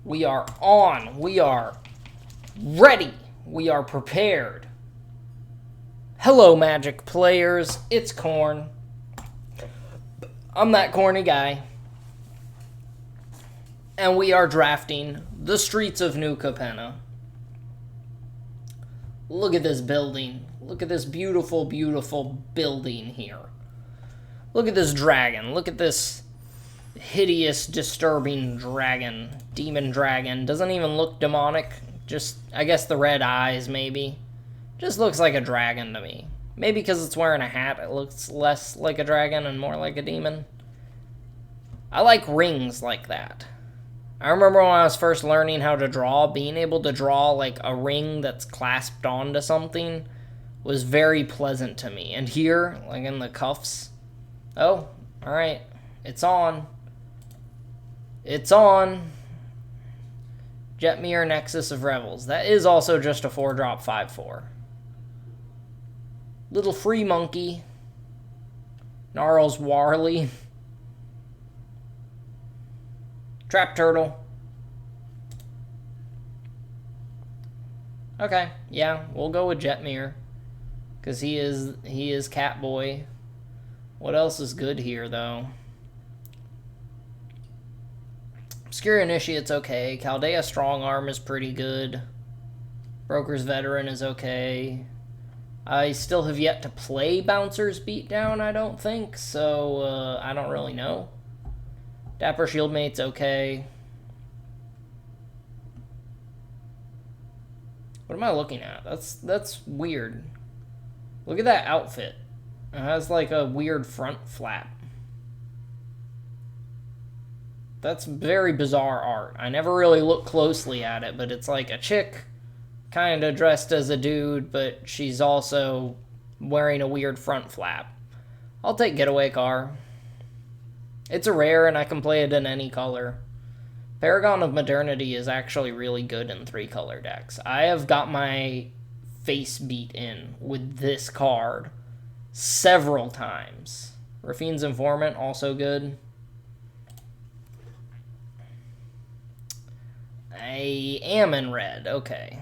We are on. We are ready. We are prepared. Hello, Magic players. It's Corn. I'm that corny guy. And we are drafting the streets of New Capenna. Look at this building. Look at this beautiful, beautiful building here. Look at this dragon. Look at this hideous, disturbing dragon. Demon dragon. Doesn't even look demonic. Just, I guess the red eyes, maybe. Just looks like a dragon to me. Maybe because it's wearing a hat, it looks less like a dragon and more like a demon. I like rings like that. I remember when I was first learning how to draw, being able to draw like a ring that's clasped onto something was very pleasant to me. And here, like in the cuffs, oh, alright, it's on. It's on. Jetmir Nexus of Revels. That is also just a 4-drop 5/4. Little free monkey. Gnarls Warley. Trap Turtle. Okay, yeah, we'll go with Jetmir. Because he is Catboy. What else is good here, though? Obscure Initiate's okay. Chaldea Strong Arm is pretty good. Broker's Veteran is okay. I still have yet to play Bouncer's Beatdown, I don't think, so I don't really know. Dapper Shieldmate's okay. What am I looking at? That's weird. Look at that outfit. It has like a weird front flap. That's very bizarre art. I never really looked closely at it, but it's like a chick kind of dressed as a dude, but she's also wearing a weird front flap. I'll take Getaway Car. It's a rare and I can play it in any color. Paragon of Modernity is actually really good in 3-color decks. I have got my face beat in with this card several times. Rafine's Informant, also good. I am in red, okay.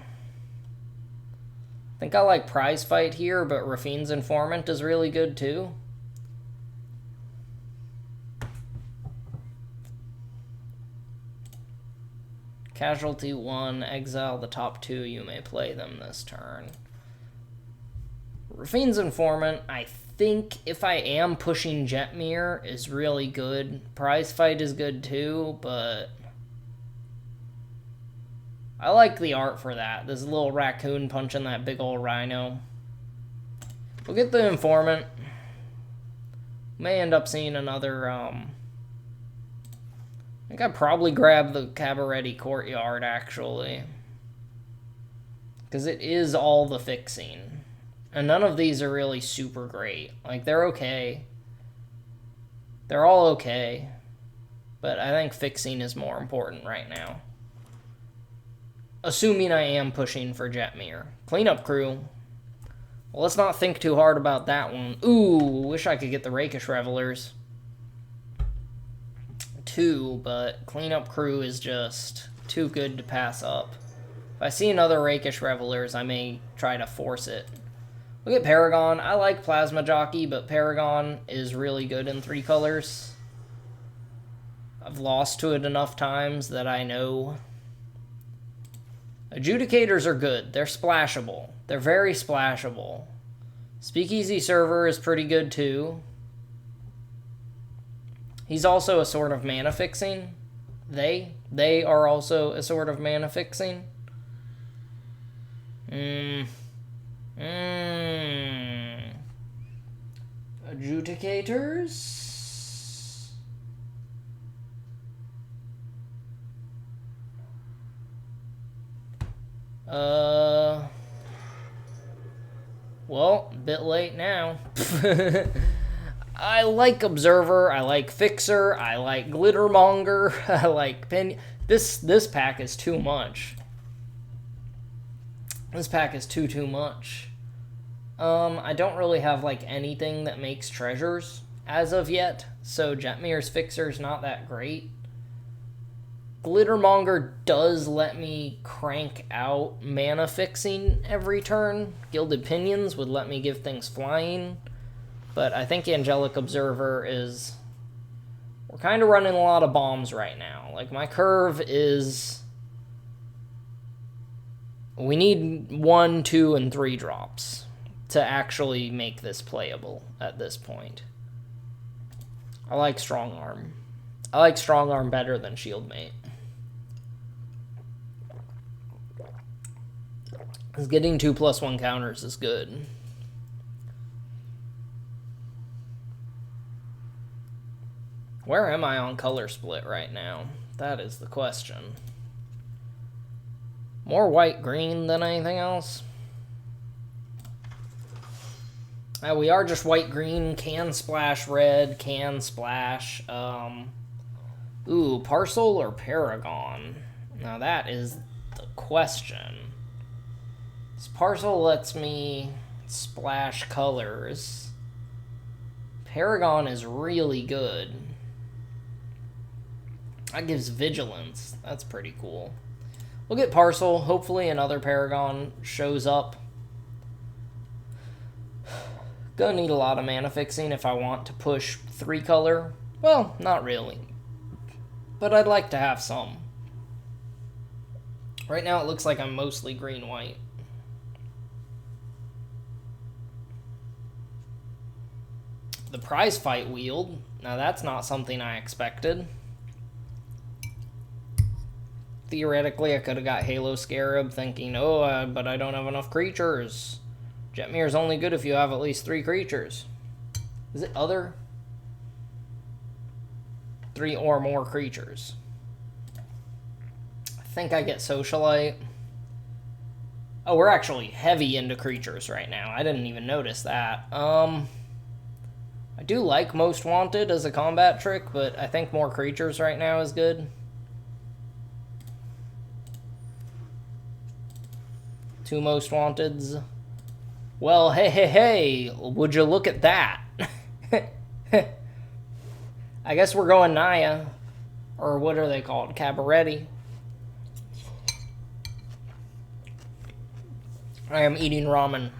I think I like Prize Fight here, but Rafine's Informant is really good too. Casualty 1, exile the top 2, you may play them this turn. Rafine's Informant, I think if I am pushing Jetmir, is really good. Prize Fight is good too, but I like the art for that. This little raccoon punching that big old rhino. We'll get the Informant. May end up seeing another, I think I'd probably grab the Caberetti Courtyard, actually. Because it is all the fixing. And none of these are really super great. Like, they're okay. They're all okay. But I think fixing is more important right now. Assuming I am pushing for Jetmir. Cleanup Crew. Well, let's not think too hard about that one. Ooh, wish I could get the Rakish Revelers. 2, but Cleanup Crew is just too good to pass up. If I see another Rakish Revelers, I may try to force it. Look at Paragon. I like Plasma Jockey, but Paragon is really good in 3 colors. I've lost to it enough times that I know. Adjudicators are good. They're splashable. They're very splashable. Speakeasy Server is pretty good too. He's also a sort of mana fixing. They are also a sort of mana fixing. Adjudicators. Well, a bit late now. I like Observer, I like Fixer, I like Glittermonger, I like Pen. This pack is too much. This pack is too much. I don't really have like anything that makes treasures as of yet, so Jetmir's Fixer's not that great. Glittermonger does let me crank out mana fixing every turn. Gilded Pinions would let me give things flying. But I think Angelic Observer is... We're kind of running a lot of bombs right now. Like, my curve is... We need 1, 2, and 3 drops to actually make this playable at this point. I like Strong Arm. I like Strong Arm better than Shieldmate. Because getting 2+1 counters is good. Where am I on color split right now? That is the question. More white-green than anything else. We are just white-green, can splash red, can splash. Ooh, Parcel or Paragon? Now that is the question. This Parcel lets me splash colors. Paragon is really good. That gives Vigilance. That's pretty cool. We'll get Parcel. Hopefully another Paragon shows up. Gonna need a lot of mana fixing if I want to push 3 color. Well, not really. But I'd like to have some. Right now it looks like I'm mostly green-white. The Prize Fight Wield. Now that's not something I expected. Theoretically, I could have got Halo Scarab thinking, oh, but I don't have enough creatures. Jetmir's only good if you have at least 3 creatures. Is it other? 3 or more creatures. I think I get Socialite. Oh, we're actually heavy into creatures right now. I didn't even notice that. I do like Most Wanted as a combat trick, but I think more creatures right now is good. 2 Most Wanteds. Well, hey, would you look at that? I guess we're going Naya. Or what are they called? Caberetti. I am eating ramen.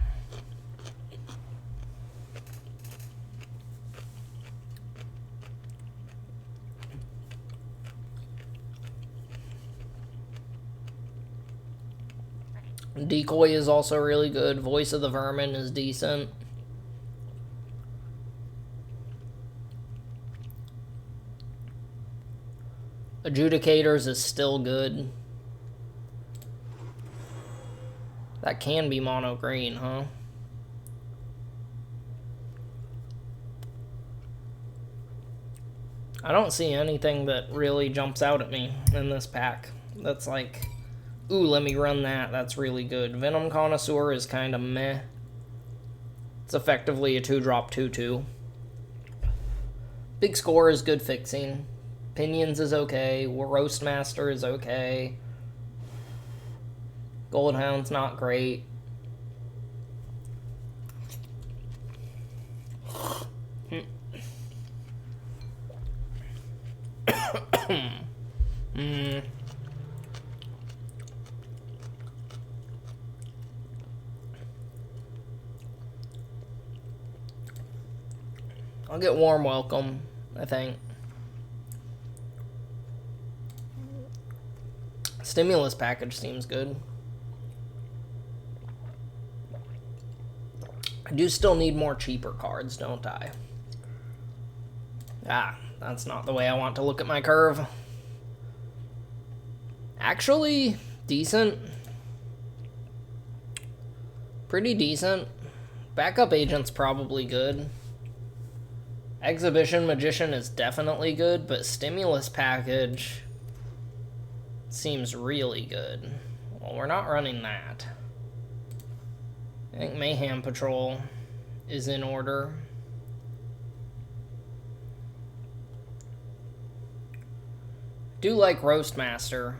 Decoy is also really good. Voice of the Vermin is decent. Adjudicators is still good. That can be mono green, huh? I don't see anything that really jumps out at me in this pack. That's like... Ooh, let me run that. That's really good. Venom Connoisseur is kind of meh. It's effectively a 2-drop 2/2. Big Score is good fixing. Pinions is okay. Roastmaster is okay. Goldhound's not great. I'll get Warm Welcome, I think. Stimulus package seems good. I do still need more cheaper cards, don't I? Ah, that's not the way I want to look at my curve. Actually, decent. Pretty decent. Backup Agent's probably good. Exhibition Magician is definitely good, but Stimulus Package seems really good. Well, we're not running that. I think Mayhem Patrol is in order. Do like Roastmaster,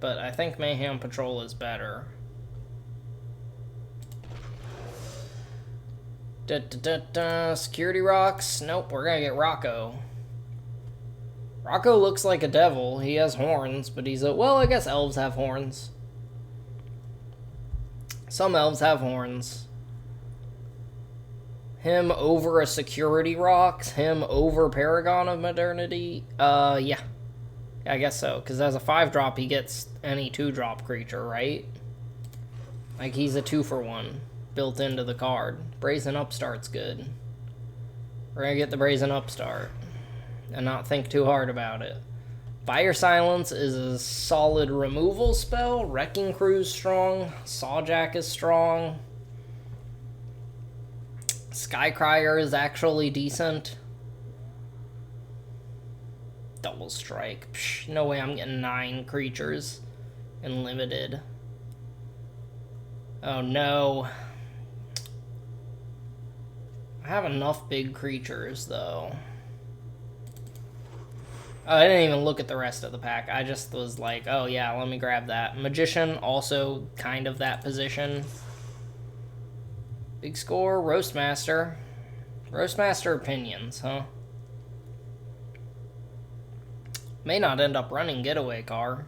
but I think Mayhem Patrol is better. Security rocks. Nope, we're gonna get Rocco. Rocco looks like a devil. He has horns, but he's a... Well, I guess elves have horns. Some elves have horns. Him over a security rocks. Him over Paragon of Modernity. Yeah. I guess so. Because as a 5-drop, he gets any 2-drop creature, right? Like, he's a 2-for-1 built into the card. Brazen Upstart's good. We're gonna get the Brazen Upstart. And not think too hard about it. Fire Silence is a solid removal spell. Wrecking Crew's strong. Sawjack is strong. Skycrier is actually decent. Double Strike. Psh, no way I'm getting 9 creatures in limited. Oh no. I have enough big creatures though. I didn't even look at the rest of the pack. I just was like, oh yeah, let me grab that. Magician, also kind of that position. Big score, Roastmaster. Roastmaster Opinions, huh? May not end up running Getaway Car.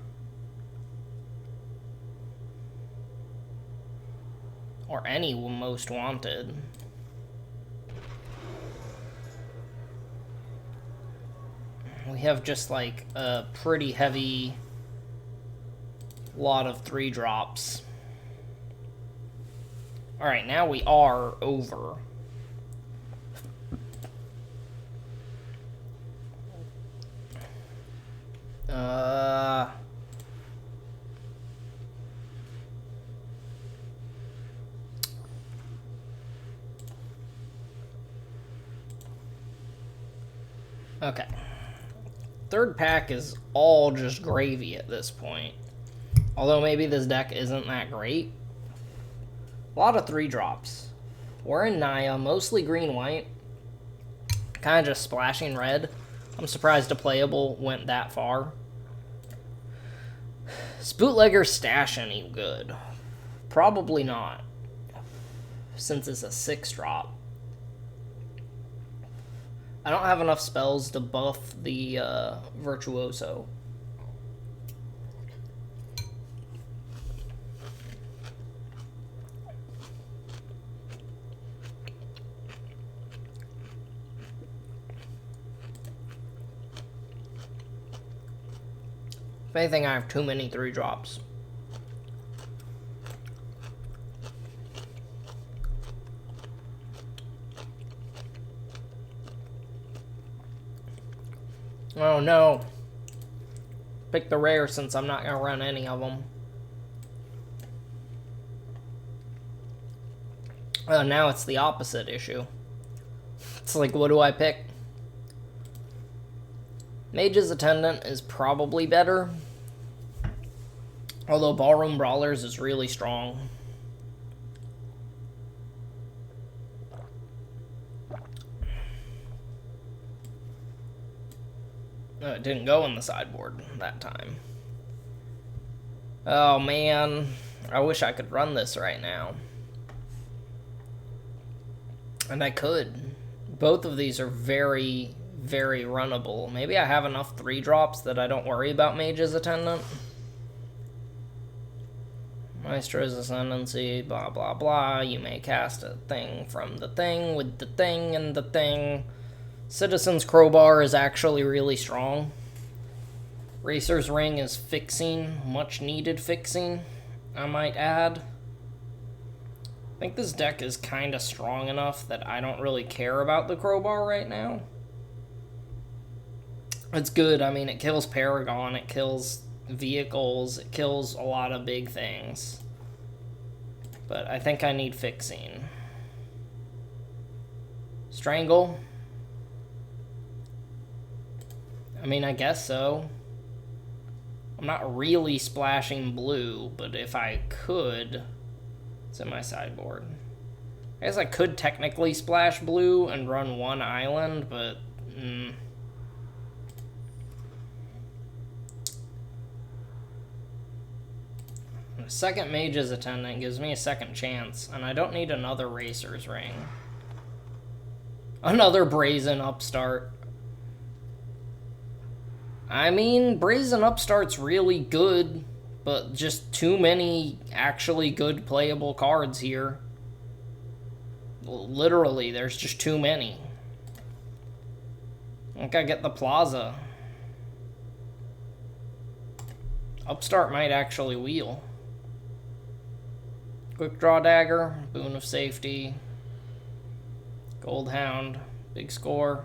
Or any Most Wanted. We have just like a pretty heavy lot of 3-drops. Alright, now we are over. Okay. Third pack is all just gravy at this point. Although maybe this deck isn't that great. A lot of 3-drops. We're in Naya, mostly green-white. Kind of just splashing red. I'm surprised a playable went that far. Is Bootlegger Stash any good? Probably not. Since it's a 6-drop. I don't have enough spells to buff the Virtuoso. If anything, I have too many 3-drops. Oh no. Pick the rare since I'm not going to run any of them. Now it's the opposite issue. It's like, what do I pick? Mage's Attendant is probably better. Although Ballroom Brawlers is really strong. No, it didn't go in the sideboard that time. Oh man, I wish I could run this right now. And I could. Both of these are very, very runnable. Maybe I have enough 3-drops that I don't worry about Mage's Attendant. Maestro's Ascendancy, blah blah blah. You may cast a thing from the thing with the thing and the thing. Citizen's Crowbar is actually really strong. Racer's Ring is fixing, much needed fixing, I might add. I think this deck is kind of strong enough that I don't really care about the Crowbar right now. It's good, I mean, it kills Paragon, it kills vehicles, it kills a lot of big things. But I think I need fixing. Strangle. I mean, I guess so. I'm not really splashing blue, but if I could... It's in my sideboard. I guess I could technically splash blue and run 1 island, but... A second Mage's Attendant gives me a second chance, and I don't need another Racer's Ring. Another brazen upstart. I mean, brazen upstart's really good, but just too many actually good playable cards here. Literally, there's just too many. I think I get the Plaza. Upstart might actually wheel. Quick Draw Dagger, Boon of Safety, Gold Hound, Big Score.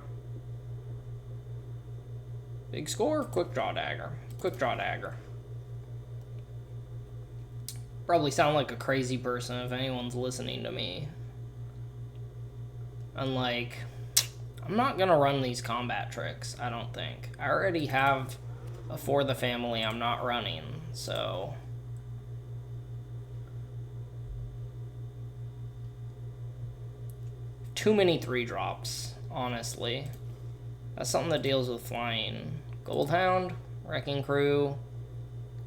Big Score, Quick Draw Dagger. Quick Draw Dagger. Probably sound like a crazy person if anyone's listening to me. And like, I'm not gonna run these combat tricks, I don't think. I already have a For the Family I'm not running, so... Too many 3-drops, honestly. That's something that deals with flying. Gold Hound, Wrecking Crew,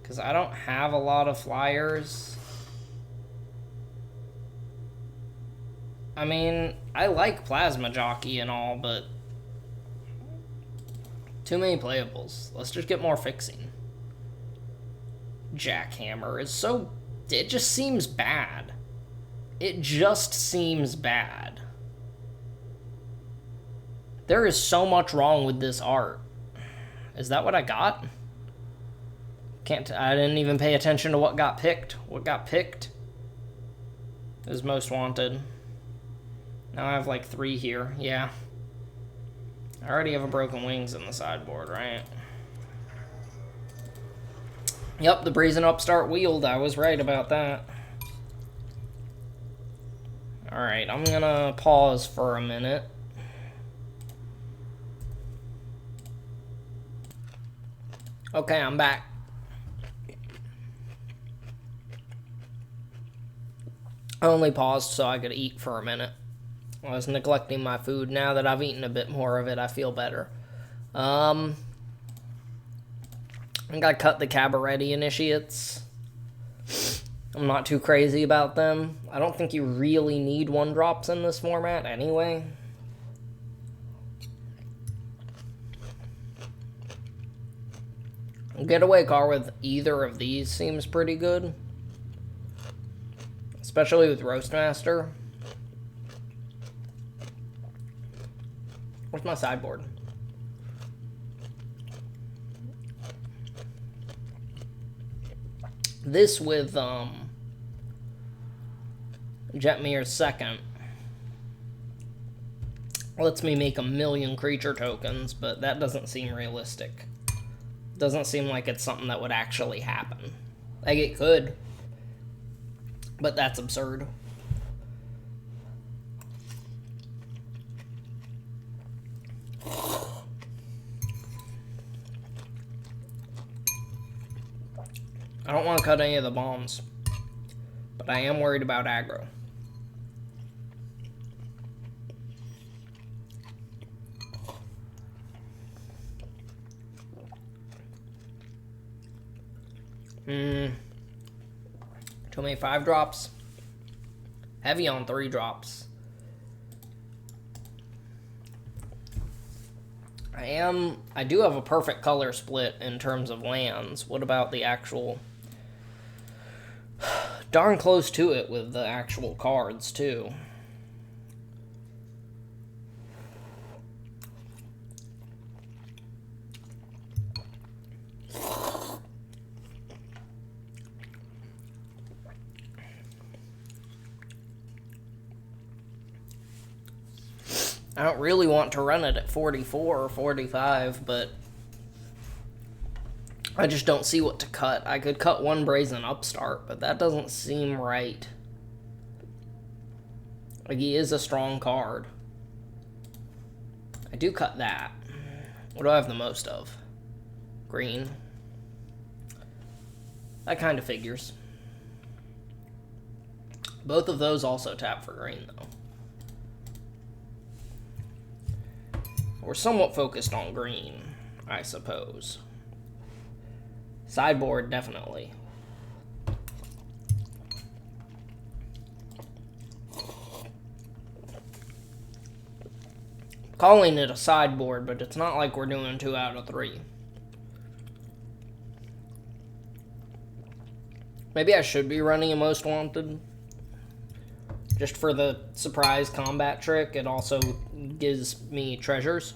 because I don't have a lot of flyers. I mean, I like Plasma Jockey and all, but too many playables. Let's just get more fixing. Jackhammer is so... It just seems bad. It just seems bad. There is so much wrong with this art. Is that what I got? I didn't even pay attention to what got picked. What got picked is Most Wanted. Now I have like 3 here. Yeah. I already have a Broken Wings in the sideboard, right? Yep, the Brazen Upstart wheeled. I was right about that. Alright, I'm gonna pause for a minute. Okay, I'm back. I only paused so I could eat for a minute. I was neglecting my food. Now that I've eaten a bit more of it, I feel better. I think I cut the Caberetti Initiates. I'm not too crazy about them. I don't think you really need 1-drops in this format anyway. Getaway car with either of these seems pretty good. Especially with Roastmaster. Where's my sideboard? This with Jetmir's second lets me make 1,000,000 creature tokens, but that doesn't seem realistic. Doesn't seem like it's something that would actually happen. Like, it could, but that's absurd. I don't want to cut any of the bombs, but I am worried about aggro. Too many 5-drops. Heavy on 3-drops. I do have a perfect color split in terms of lands. What about the actual... Darn close to it with the actual cards, too. I don't really want to run it at 44 or 45, but I just don't see what to cut. I could cut 1 Brazen Upstart, but that doesn't seem right. Like, he is a strong card. I do cut that. What do I have the most of? Green. That kind of figures. Both of those also tap for green, though. We're somewhat focused on green, I suppose. Sideboard, definitely. calling it a sideboard, but it's not like we're doing 2 out of 3. Maybe I should be running a most wanted. Just for the surprise combat trick, it also gives me treasures.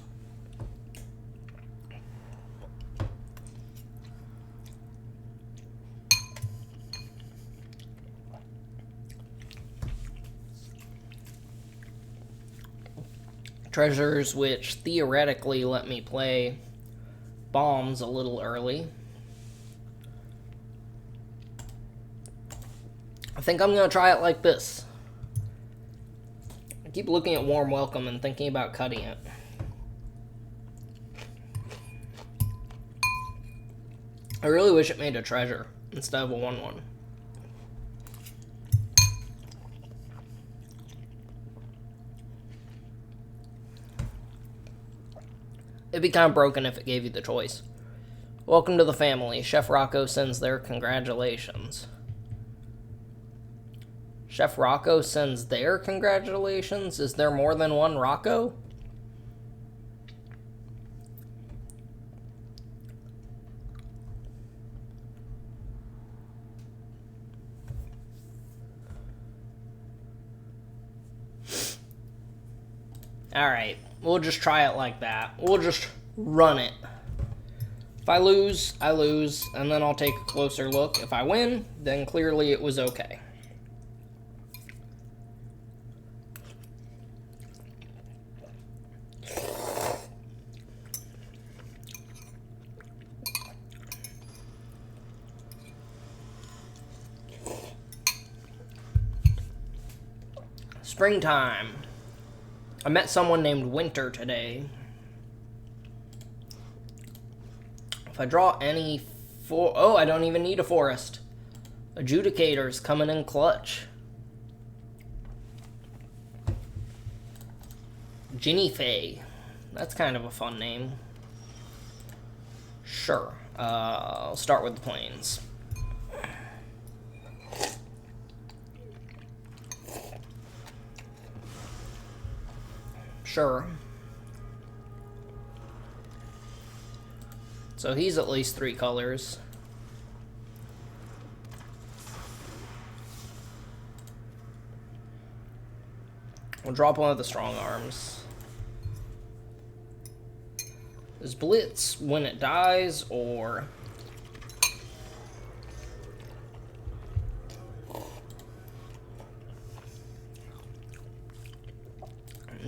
Treasures which theoretically let me play bombs a little early. I think I'm going to try it like this. I keep looking at Warm Welcome and thinking about cutting it. I really wish it made a treasure instead of a 1/1. It'd be kind of broken if it gave you the choice. Welcome to the family. Chef Rocco sends their congratulations. Chef Rocco sends their congratulations? Is there more than one Rocco? Alright, we'll just try it like that. We'll just run it. If I lose, I lose, and then I'll take a closer look. If I win, then clearly it was okay. Springtime. I met someone named Winter today. If I draw any oh, I don't even need a forest. Adjudicator's coming in clutch. Ginny Faye. That's kind of a fun name. Sure. I'll start with the plains. Sure. So he's at least 3 colors. We'll drop one of the strong arms. Is Blitz when it dies, or...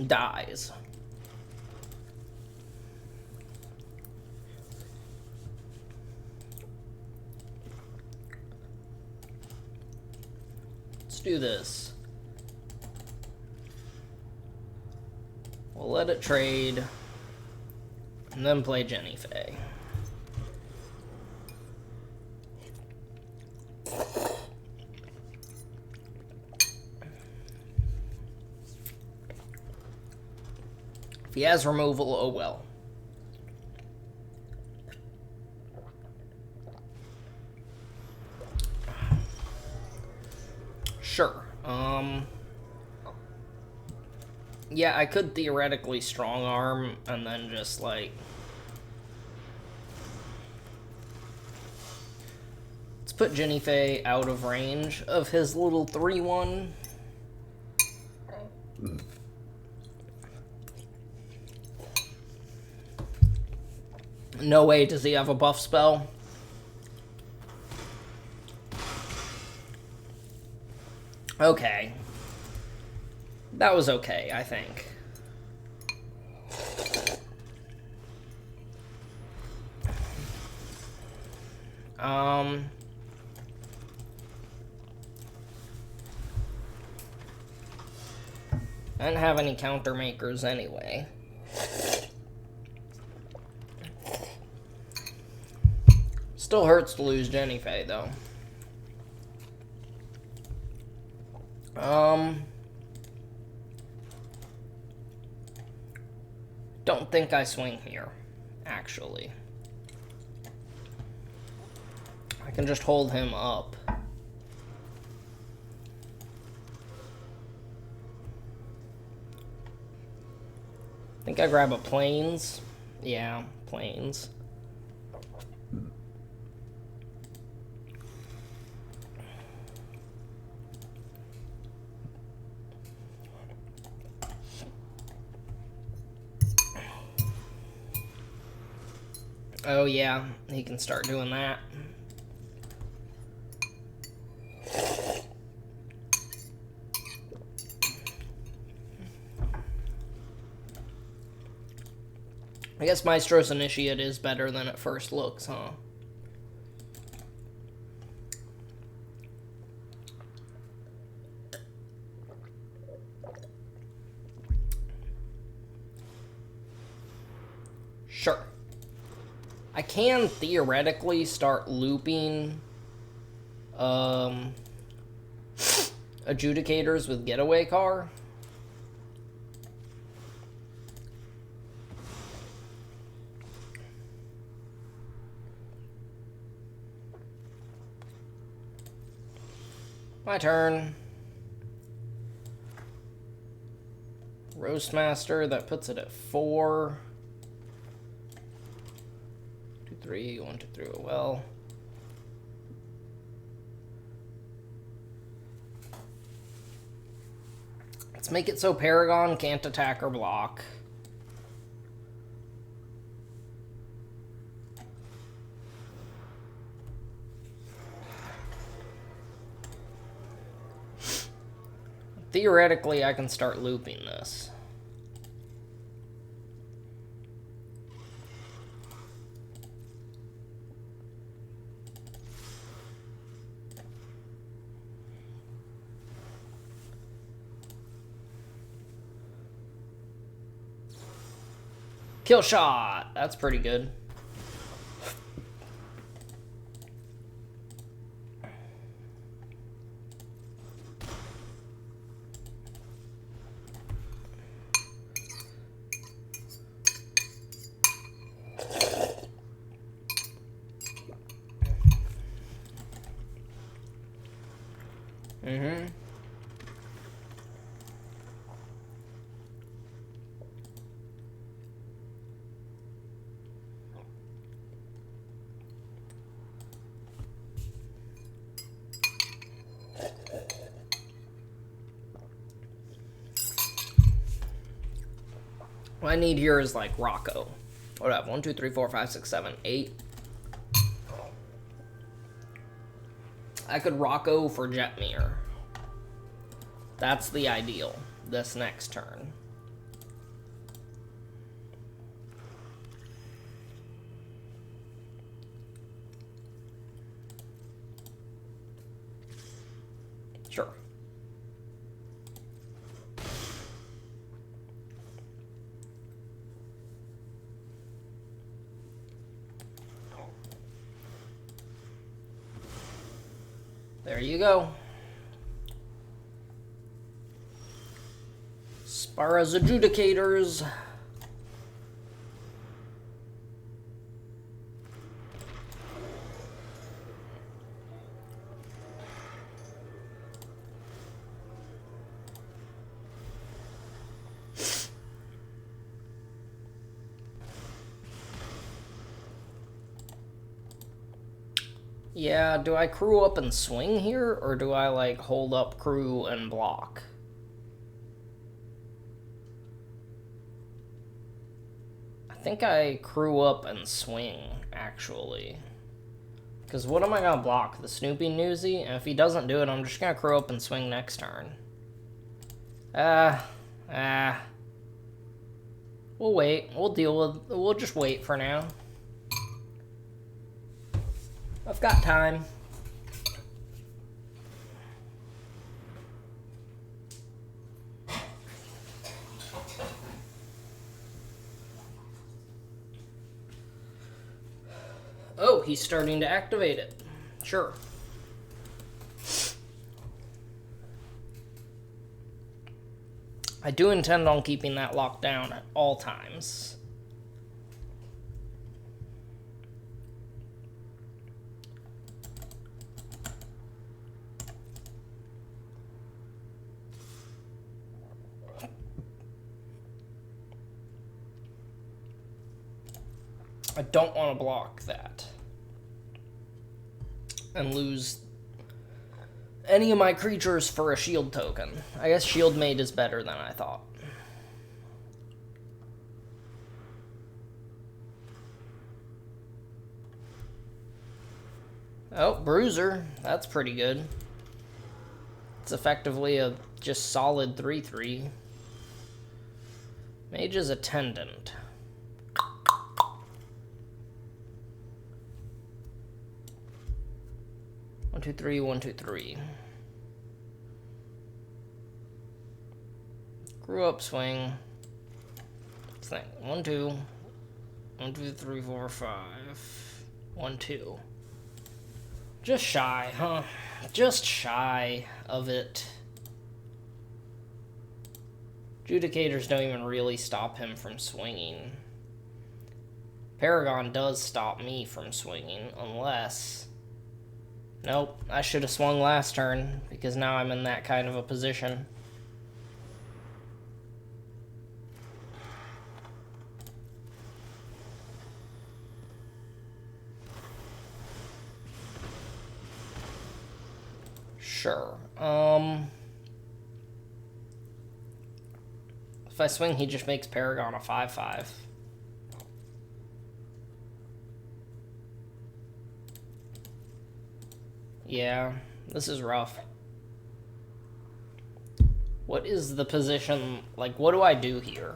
dies. Let's do this. We'll let it trade and then play Jenny Faye. If he has removal, oh well. Sure. Yeah, I could theoretically strong arm and then just like... Let's put Jenny Faye out of range of his little 3/1. No way does he have a buff spell. Okay. That was okay, I think. I didn't have any counter makers anyway. Still hurts to lose Jenny Faye, though. Don't think I swing here, actually. I can just hold him up. think I grab a planes. Yeah, planes. Oh yeah, he can start doing that. I guess Maestro's Initiate is better than it first looks, huh? Sure. I can theoretically start looping adjudicators with Getaway Car. My turn. Roastmaster, that puts it at 4. 2, 3, 1, 2, 3, well. Let's make it so Paragon can't attack or block. Theoretically, I can start looping this. Kill shot! That's pretty good. What I need here is like Rocco. What do I have? 1, 2, 3, 4, 5, 6, 7, 8. I could Rocco for Jetmir. That's the ideal this next turn. Sure. There you go. Spara's Adjudicators. Yeah, do I crew up and swing here, or do I, like, hold up crew and block? I think I crew up and swing, actually. Because what am I going to block? The Snoopy Newsy? And if he doesn't do it, I'm just going to crew up and swing next turn. We'll wait. We'll just wait for now. I've got time. Oh, he's starting to activate it. Sure. I do intend on keeping that locked down at all times. I don't want to block that and lose any of my creatures for a shield token. I guess Shield Maid is better than I thought. Oh, Bruiser. That's pretty good. It's effectively a just solid 3/3. Mage's Attendant. One, two, three, 1, 2, 3. Grew up swing. Let's think. 1, 2. 1, 2, 3, 4, 5. 1, 2. Just shy, huh? Just shy of it. Judicators don't even really stop him from swinging. Paragon does stop me from swinging, unless... Nope, I should have swung last turn, because now I'm in that kind of a position. Sure. If I swing, he just makes Paragon a 5/5. Yeah, this is rough. What is the position? Like, what do I do here?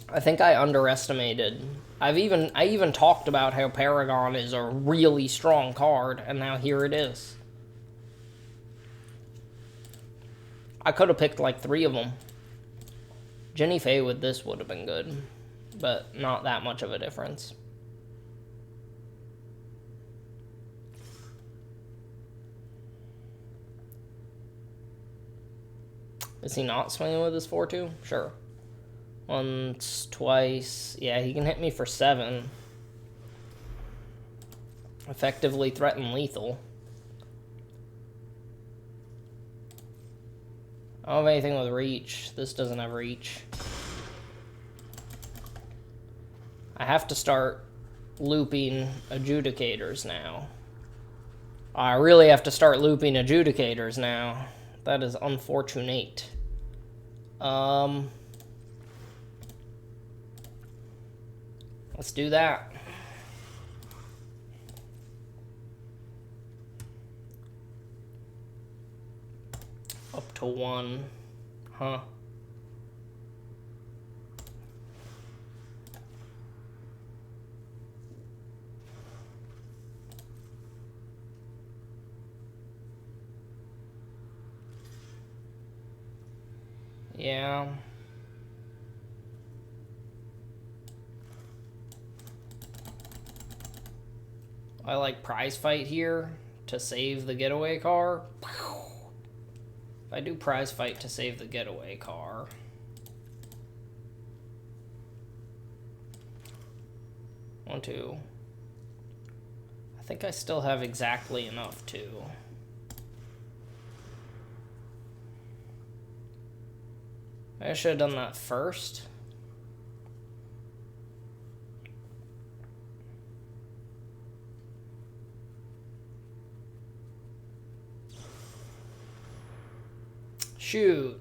I think I underestimated. I even talked about how Paragon is a really strong card, and now here it is. I could have picked like 3 of them. Jenny Faye with this would have been good, but not that much of a difference. Is he not swinging with his 4/2? Sure. Once, twice. Yeah, he can hit me for 7. Effectively threaten lethal. I don't have anything with reach. This doesn't have reach. I have to start looping adjudicators now. I really have to start looping adjudicators now. That is unfortunate. Let's do that. Up to 1. Huh. Yeah. I like prize fight here to save the getaway car. If I do prize fight to save the getaway car. One, two. I think I still have exactly enough to. I should have done that first. Shoot.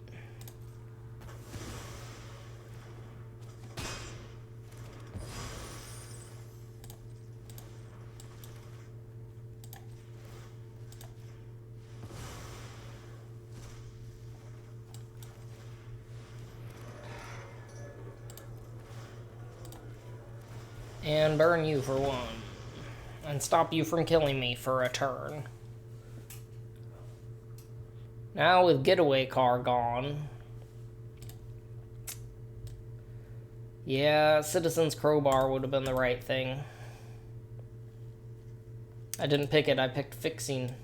And burn you for 1. And stop you from killing me for a turn. Now with getaway car gone. Yeah, Citizen's Crowbar would have been the right thing. I didn't pick it, I picked Fixing.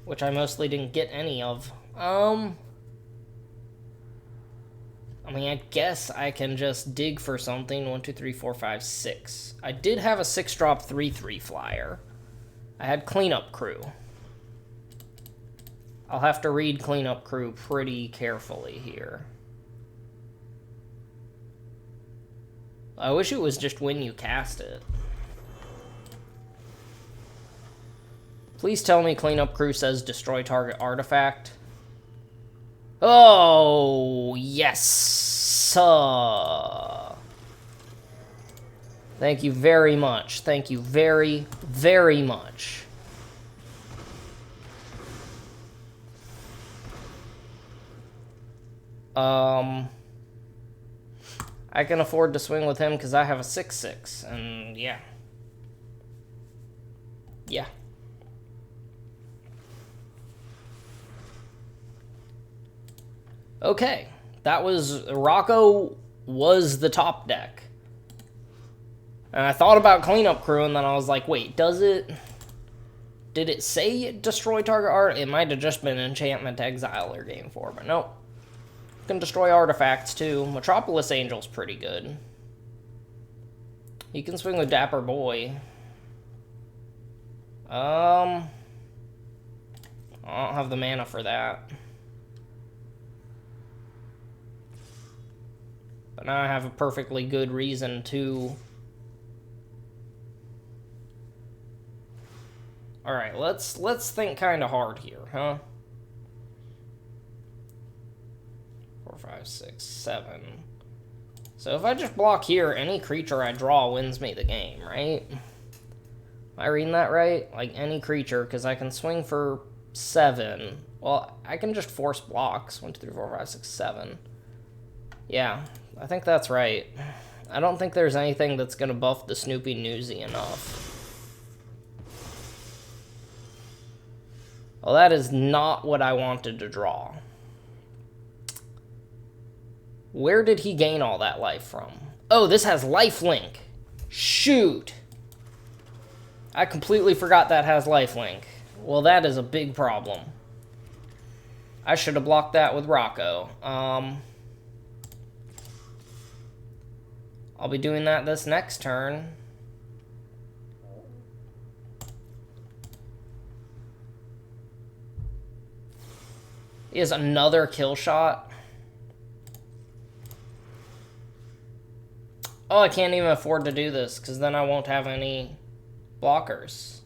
Which I mostly didn't get any of. I mean, I guess I can just dig for something. 1, 2, 3, 4, 5, 6. I did have a 6-drop 3/3 flyer. I had Cleanup Crew. I'll have to read Cleanup Crew pretty carefully here. I wish it was just when you cast it. Please tell me cleanup crew says destroy target artifact. Oh, yes. Thank you very much. Thank you very, very much. I can afford to swing with him because I have a 6/6, and yeah. Yeah. Okay, that was... Rocco was the top deck. And I thought about cleanup crew, and then I was like, wait, does it... Did it say destroy target art? It might have just been enchantment exile or game 4, but nope. Can destroy artifacts too. Metropolis Angel's pretty good. He can swing with Dapper Boy. I don't have the mana for that. But now I have a perfectly good reason to... Alright, let's think kind of hard here, huh? 4, 5, 6, 7. So if I just block here, any creature I draw wins me the game, right? Am I reading that right? Like, any creature, because I can swing for 7. Well, I can just force blocks. 1, 2, 3, 4, 5, 6, 7. Yeah, I think that's right. I don't think there's anything that's going to buff the Snoopy Newsy enough. Well, that is not what I wanted to draw. Where did he gain all that life from? Oh, this has lifelink. Shoot. I completely forgot that has lifelink. Well, that is a big problem. I should have blocked that with Rocco. I'll be doing that this next turn. He has another kill shot. Oh, I can't even afford to do this, because then I won't have any blockers.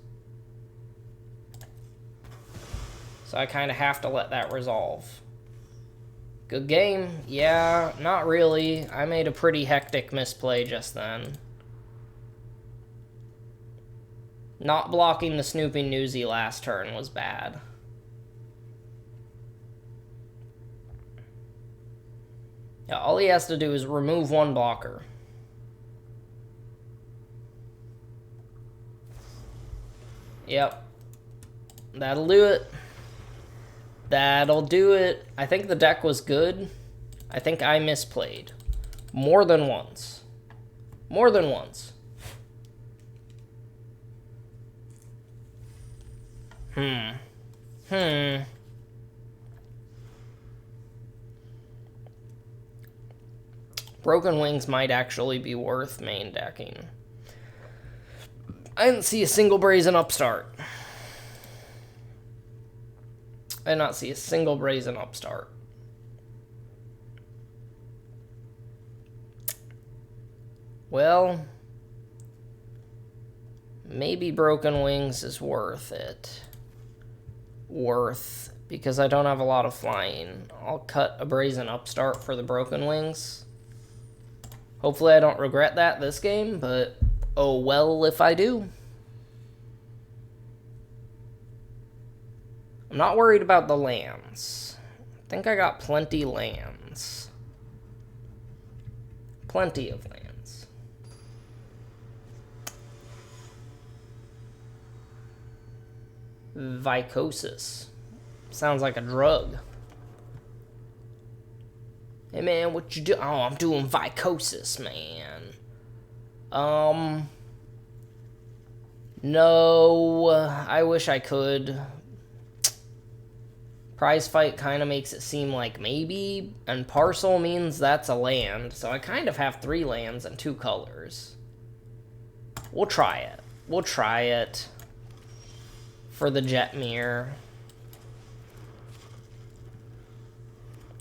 So I kind of have to let that resolve. Good game. Yeah, not really. I made a pretty hectic misplay just then. Not blocking the Snoopy Newsy last turn was bad. Yeah, all he has to do is remove one blocker. Yep. That'll do it. That'll do it. I think the deck was good. I think I misplayed. More than once. More than once. Broken Wings might actually be worth main decking. I didn't see a single Brazen Upstart. I did not see a single Brazen Upstart. Well, maybe Broken Wings is worth it. Because I don't have a lot of flying. I'll cut a Brazen Upstart for the Broken Wings. Hopefully I don't regret that this game, but oh well if I do. I'm not worried about the lands. I think I got plenty lands. Plenty of lands. Vicosis. Sounds like a drug. Hey man, what you do? Oh, I'm doing Vicosis, man. No, I wish I could. Prize Fight kind of makes it seem like maybe, and Parcel means that's a land, so I kind of have 3 lands and 2 colors. We'll try it. We'll try it for the Jetmir.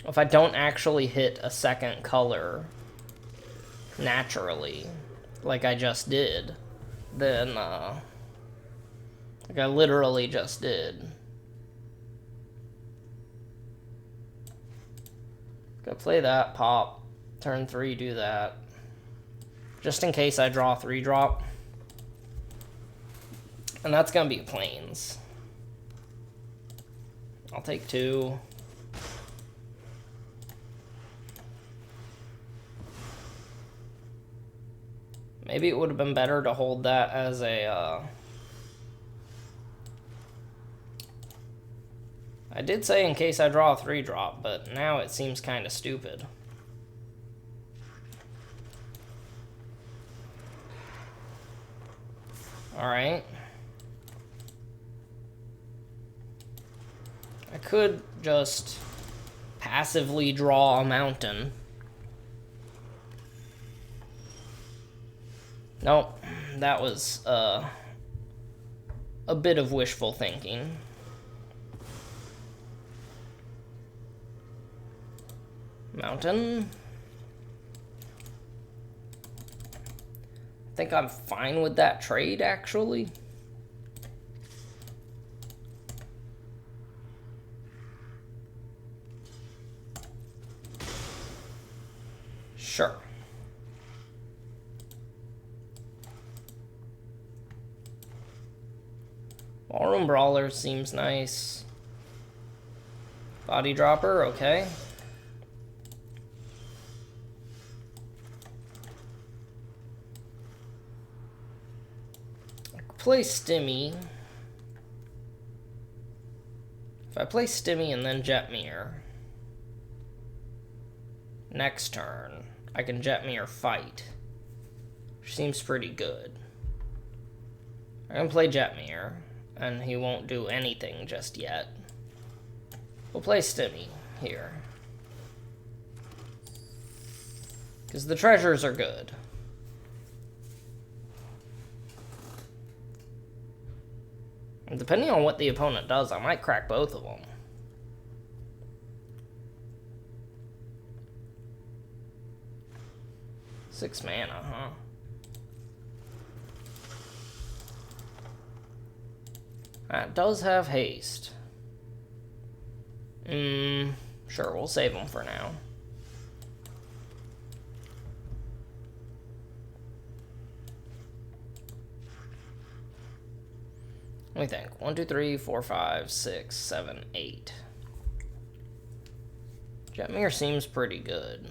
If I don't actually hit a second color, naturally, like I just did, then, like I literally just did. Go play that, pop, turn 3, do that. Just in case I draw 3-drop. And that's gonna be plains. I'll take 2. Maybe it would have been better to hold that as a, I did say in case I draw a 3-drop, but now it seems kind of stupid. Alright. I could just passively draw a mountain. Nope, that was a bit of wishful thinking. Mountain. I think I'm fine with that trade, actually. Sure. Ballroom Brawler seems nice. Body Dropper, okay. I could play Stimmy. If I play Stimmy and then Jetmir, next turn, I can Jetmir fight, which seems pretty good. I can play Jetmir, and he won't do anything just yet. We'll play Stimmy here, because the treasures are good. And depending on what the opponent does, I might crack both of them. Six mana, huh? That does have haste. Sure, we'll save them for now. Let me think. 1, 2, 3, 4, 5, 6, 7, 8. Jetmir seems pretty good.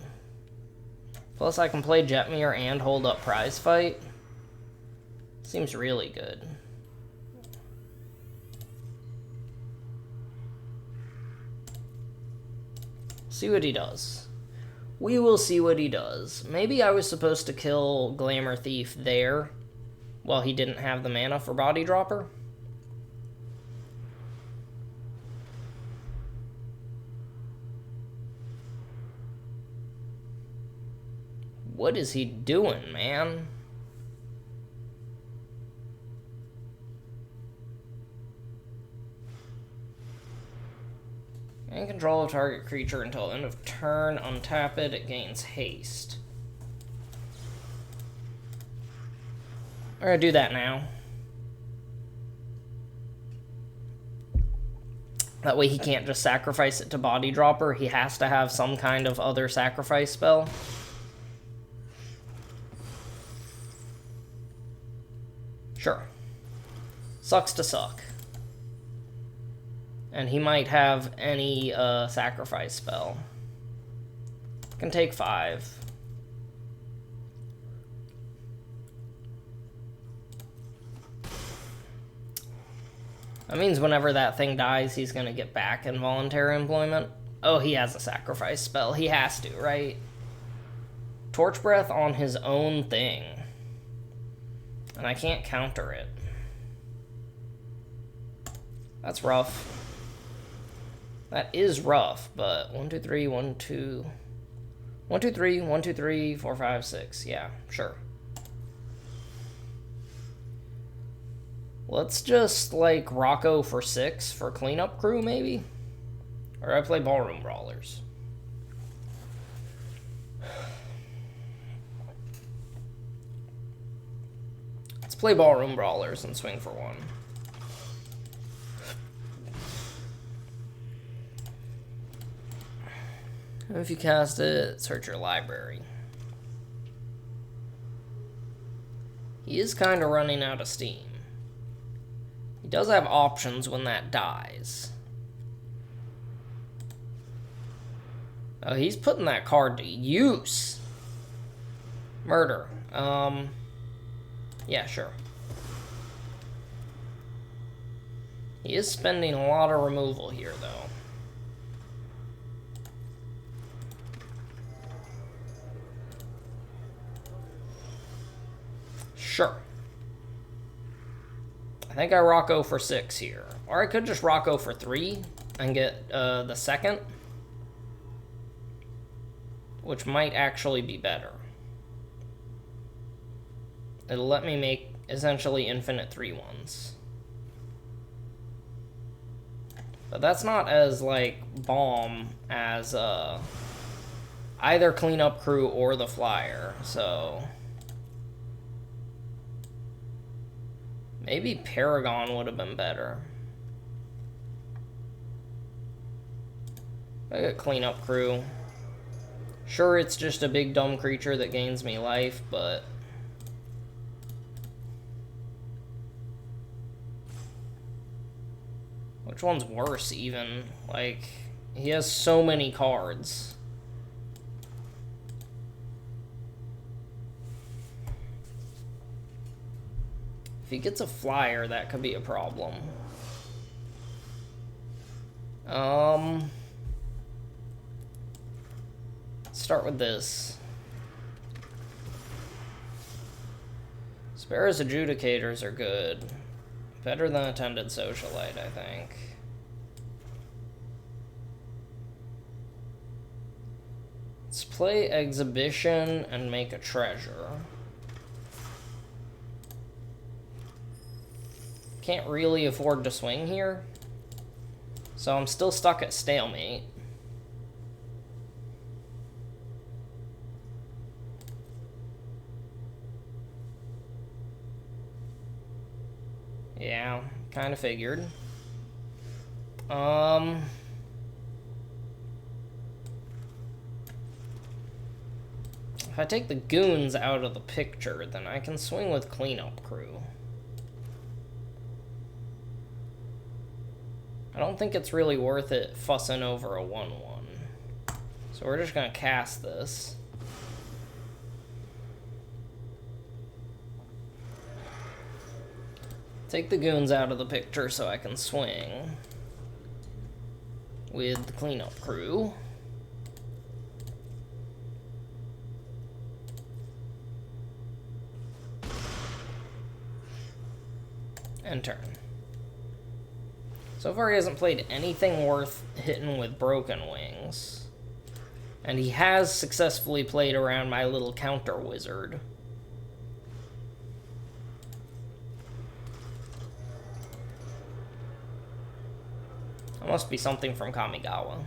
Plus, I can play Jetmir and hold up Prize Fight. Seems really good. See what he does. We will see what he does. Maybe I was supposed to kill Glamour Thief there while he didn't have the mana for Body Dropper. What is he doing, man? Gain control of target creature until end of turn. Untap it. It gains haste. We're gonna do that now. That way he can't just sacrifice it to Body Dropper. He has to have some kind of other sacrifice spell. Sure. Sucks to suck. And he might have any sacrifice spell. Can take 5. That means whenever that thing dies, he's going to get back involuntary employment. Oh, he has a sacrifice spell. He has to, right? Torch Breath on his own thing. And I can't counter it. That's rough. That is rough, but 1, 2, 3, 1, 2... 1, 2, 3, 1, 2, 3, 4, 5, 6. Yeah, sure. Let's just, like, Rocco for 6 for cleanup crew, maybe? Or I play Ballroom Brawlers. play Ballroom Brawlers and swing for 1. If you cast it, search your library. He is kind of running out of steam. He does have options when that dies. Oh, he's putting that card to use. Murder. Yeah, sure. He is spending a lot of removal here, though. Sure. I think I rock O for 6 here. Or I could just rock O for 3 and get the second. Which might actually be better. It'll let me make essentially infinite 3-1s. But that's not as, like, bomb as either Cleanup Crew or the Flyer, so... Maybe Paragon would have been better. I got Cleanup Crew. Sure, it's just a big dumb creature that gains me life, but... Which one's worse, even? Like, he has so many cards. If he gets a Flyer, that could be a problem. Start with this. Sparrow's Adjudicators are good. Better than Attended Socialite, I think. Let's play Exhibition and make a treasure. Can't really afford to swing here. So I'm still stuck at stalemate. Yeah, kind of figured. If I take the goons out of the picture, then I can swing with Cleanup Crew. I don't think it's really worth it fussing over a 1-1. So we're just gonna cast this. Take the goons out of the picture so I can swing with the Cleanup Crew. And turn. So far he hasn't played anything worth hitting with Broken Wings. And he has successfully played around my little counter wizard. That must be something from Kamigawa.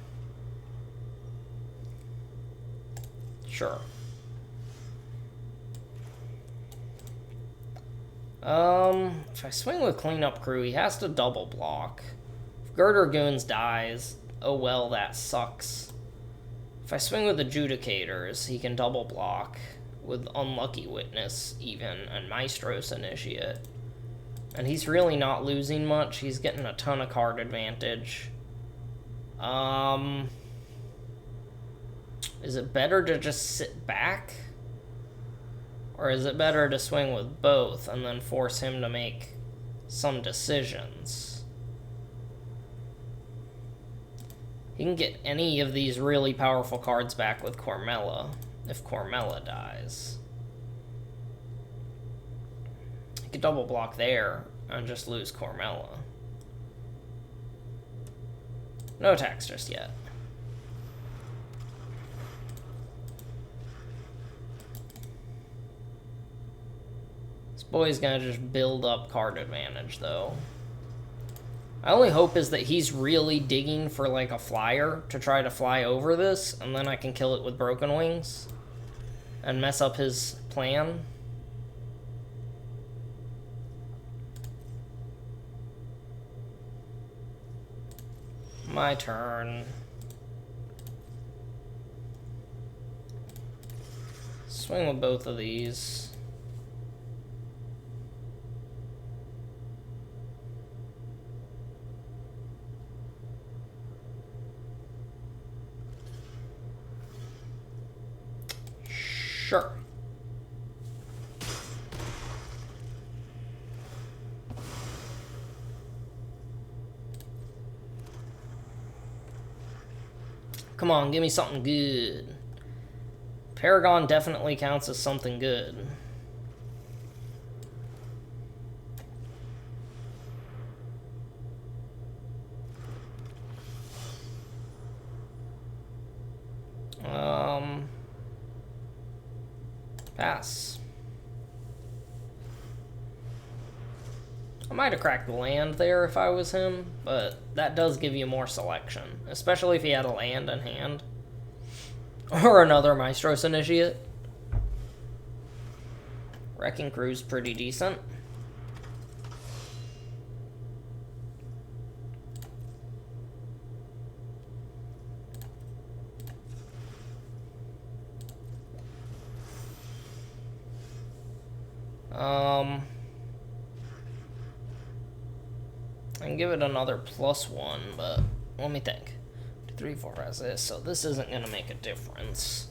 Sure. If I swing with Cleanup Crew, he has to double block. If Girder Goons dies, oh well, that sucks. If I swing with Adjudicators, he can double block with Unlucky Witness, even, and Maestro's Initiate. And he's really not losing much. He's getting a ton of card advantage. Is it better to just sit back? Or is it better to swing with both and then force him to make some decisions? He can get any of these really powerful cards back with Cormella, if Cormella dies. He could double block there and just lose Cormella. No attacks just yet. This boy's gonna just build up card advantage, though. My only hope is that he's really digging for, like, a flyer to try to fly over this, and then I can kill it with Broken Wings and mess up his plan. My turn. Swing with both of these. Sure. Come on, give me something good. Paragon definitely counts as something good. Pass. I might have cracked the land there if I was him, but that does give you more selection, especially if he had a land in hand. Or another Maestros Initiate. Wrecking Crew's pretty decent. I can give it another +1, but let me think. 2, 3, 4 has this, so this isn't going to make a difference.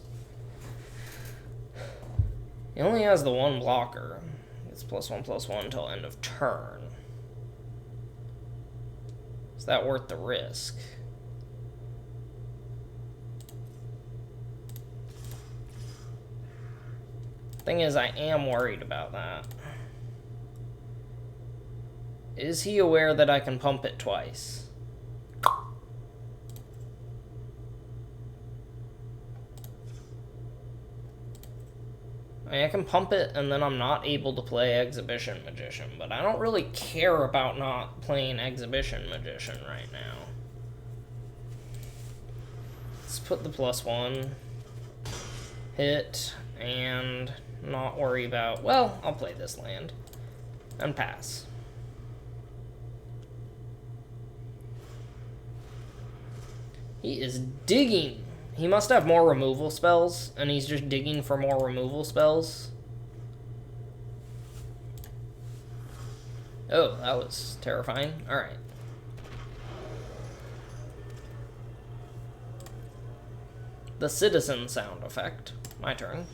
He only has the one blocker. It's +1/+1 until end of turn. Is that worth the risk? Thing is, I am worried about that. Is he aware that I can pump it twice? I mean, I can pump it and then I'm not able to play Exhibition Magician, but I don't really care about not playing Exhibition Magician right now. Let's put the +1, hit, and not worry about, well, I'll play this land and pass. He is digging. He must have more removal spells, and he's just digging for more removal spells. Oh, that was terrifying. Alright. The Citizen sound effect. My turn.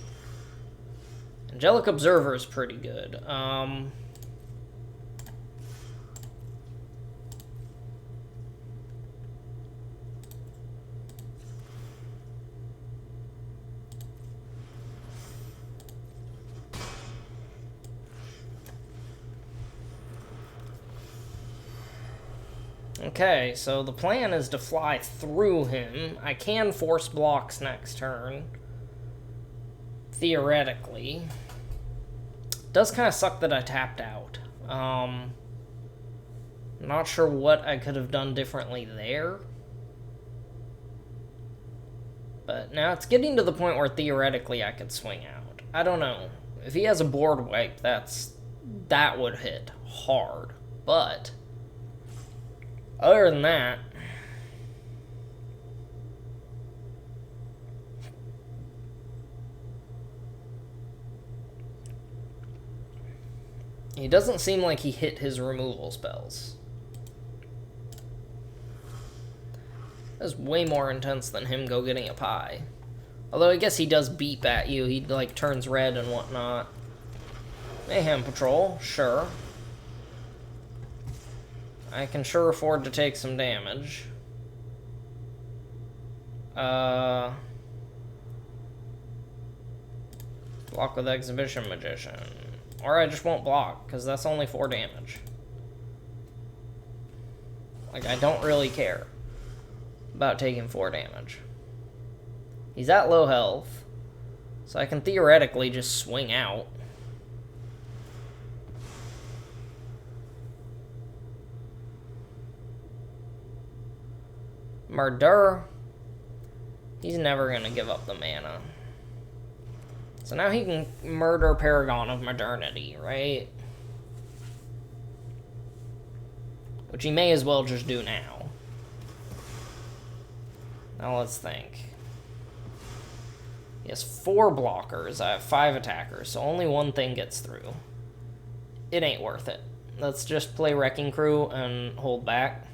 Angelic Observer is pretty good. Okay, so the plan is to fly through him. I can force blocks next turn. Theoretically. Does kind of suck that I tapped out. Not sure what I could have done differently there. But now it's getting to the point where theoretically I could swing out. I don't know. If he has a board wipe, that would hit hard. But other than that, he doesn't seem like he hit his removal spells. That's way more intense than him go getting a pie. Although I guess he does beep at you. He like turns red and whatnot. Mayhem Patrol, sure. I can sure afford to take some damage. Block with Exhibition Magician. Or I just won't block, because that's only 4 damage. Like, I don't really care about taking 4 damage. He's at low health, so I can theoretically just swing out. Murder. He's never going to give up the mana. So now he can murder Paragon of Modernity, right? Which he may as well just do now. Now let's think. He has 4 blockers. I have 5 attackers, so only one thing gets through. It ain't worth it. Let's just play Wrecking Crew and hold back.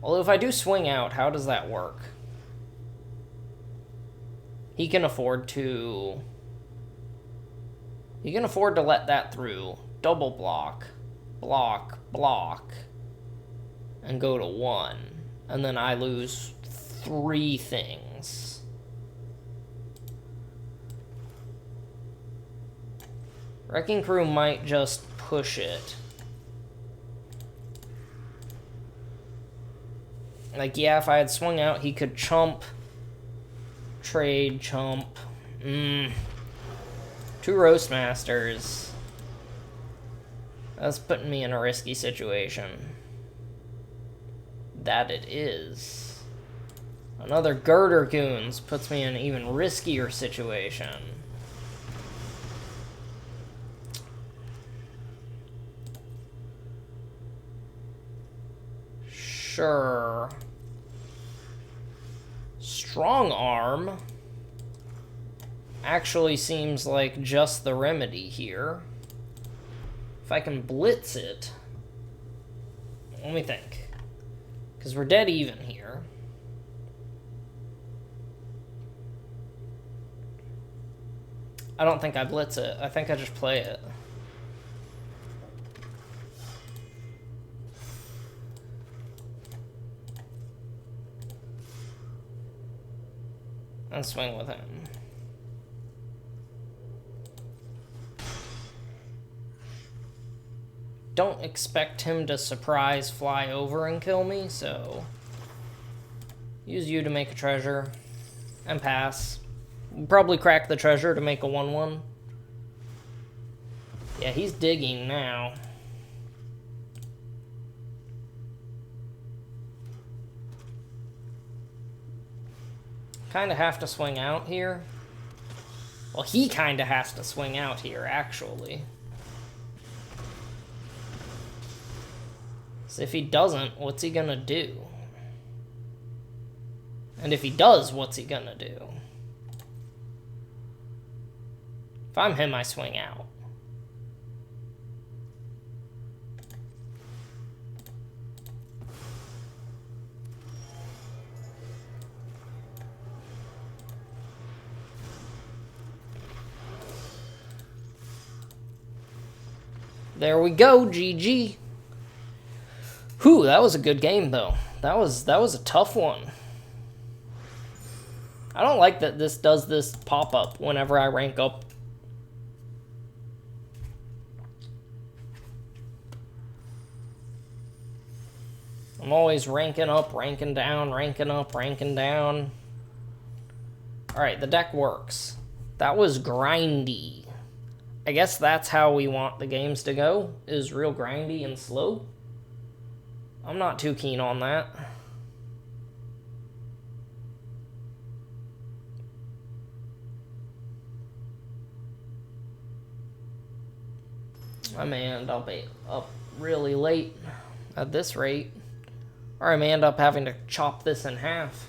Although if I do swing out, how does that work? He can afford to... He can afford to let that through. Double block. Block. Block. And go to 1. And then I lose 3 things. Wrecking Crew might just push it. Like, yeah, if I had swung out, he could chump. Trade, chump. 2 Roastmasters. That's putting me in a risky situation. That it is. Another Girder Goons puts me in an even riskier situation. Sure. Strong Arm actually seems like just the remedy here. If I can blitz it... Let me think. Because we're dead even here. I don't think I blitz it. I think I just play it. And swing with him. Don't expect him to surprise fly over and kill me, so... Use you to make a treasure. And pass. Probably crack the treasure to make a 1-1. Yeah, he's digging now. Kind of have to swing out here. Well, he kind of has to swing out here, actually. So if he doesn't, what's he gonna do? And if he does, what's he gonna do? If I'm him, I swing out. There we go, GG. Whew, that was a good game, though. That was a tough one. I don't like that this does this pop-up whenever I rank up. I'm always ranking up, ranking down, ranking up, ranking down. Alright, the deck works. That was grindy. I guess that's how we want the games to go, is real grindy and slow. I'm not too keen on that. I may end up really late at this rate. Or I may end up having to chop this in half.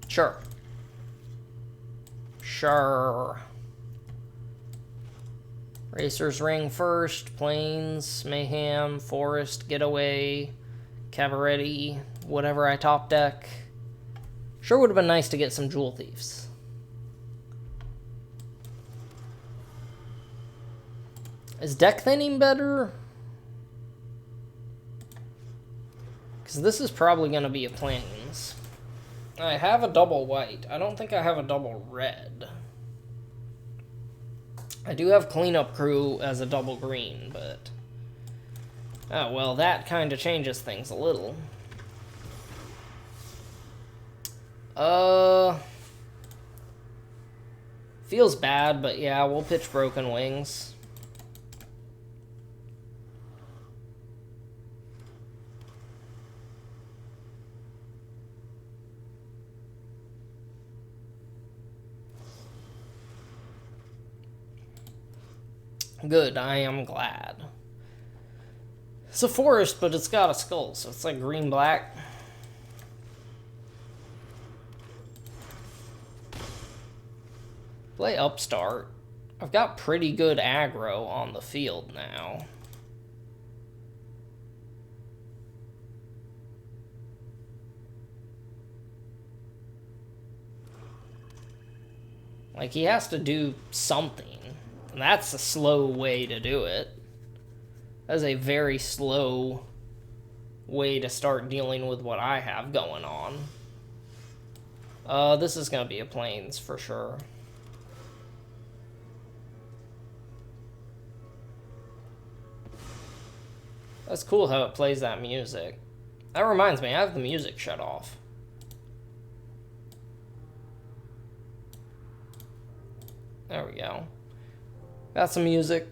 Sure. Sure. Racer's Ring first, Plains, Mayhem, Forest, Getaway, Caberetti, whatever I top deck. Sure would have been nice to get some Jewel Thieves. Is deck thinning better? Because this is probably going to be a Plains. I have a double white. I don't think I have a double red. I do have Cleanup Crew as a double green, but... Oh, well, that kind of changes things a little. Feels bad, but yeah, we'll pitch Broken Wings. Good, I am glad. It's a forest, but it's got a skull, so it's like green-black. Play upstart. I've got pretty good aggro on the field now. Like, he has to do something. And that's a slow way to do it. That's a very slow way to start dealing with what I have going on. This is going to be a plains for sure. That's cool how it plays that music. That reminds me, I have the music shut off. There we go. Got some music.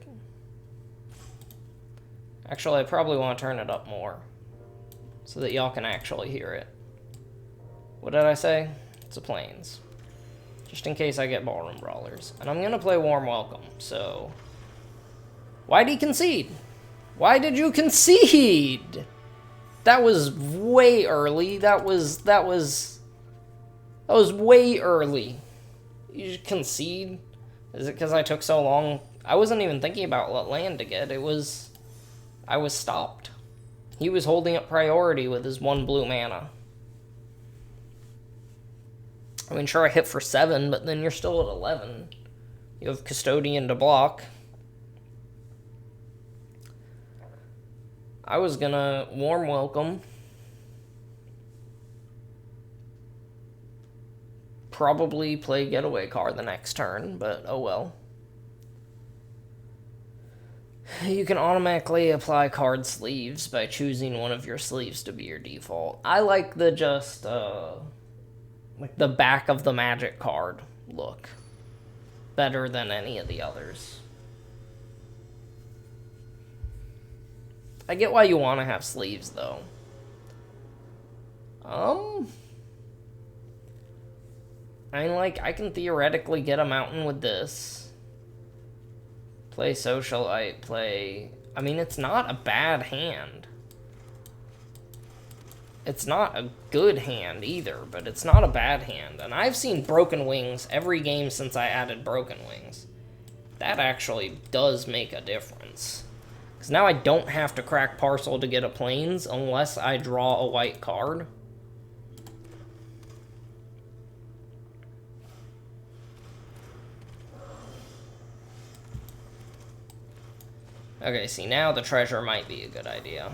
Actually, I probably want to turn it up more so that y'all can actually hear it. What did I say? It's a plains. Just in case I get ballroom brawlers. And I'm going to play warm welcome, so... Why'd he concede? Why did you concede? That was way early. That was way early. You just concede? Is it because I took so long? I wasn't even thinking about what land to get. I was stopped. He was holding up priority with his 1 blue mana. I mean, sure, I hit for 7, but then you're still at 11. You have Custodian to block. I was gonna warm welcome. Probably play Getaway Car the next turn, but oh well. You can automatically apply card sleeves by choosing one of your sleeves to be your default. I like the just, like the back of the magic card look better than any of the others. I get why you want to have sleeves, though. I mean, like, I can theoretically get a mountain with this. Play Socialite, play... I mean, it's not a bad hand. It's not a good hand, either, but it's not a bad hand. And I've seen Broken Wings every game since I added Broken Wings. That actually does make a difference. Because now I don't have to crack Parcel to get a Plains unless I draw a white card. Okay, see, now the treasure might be a good idea.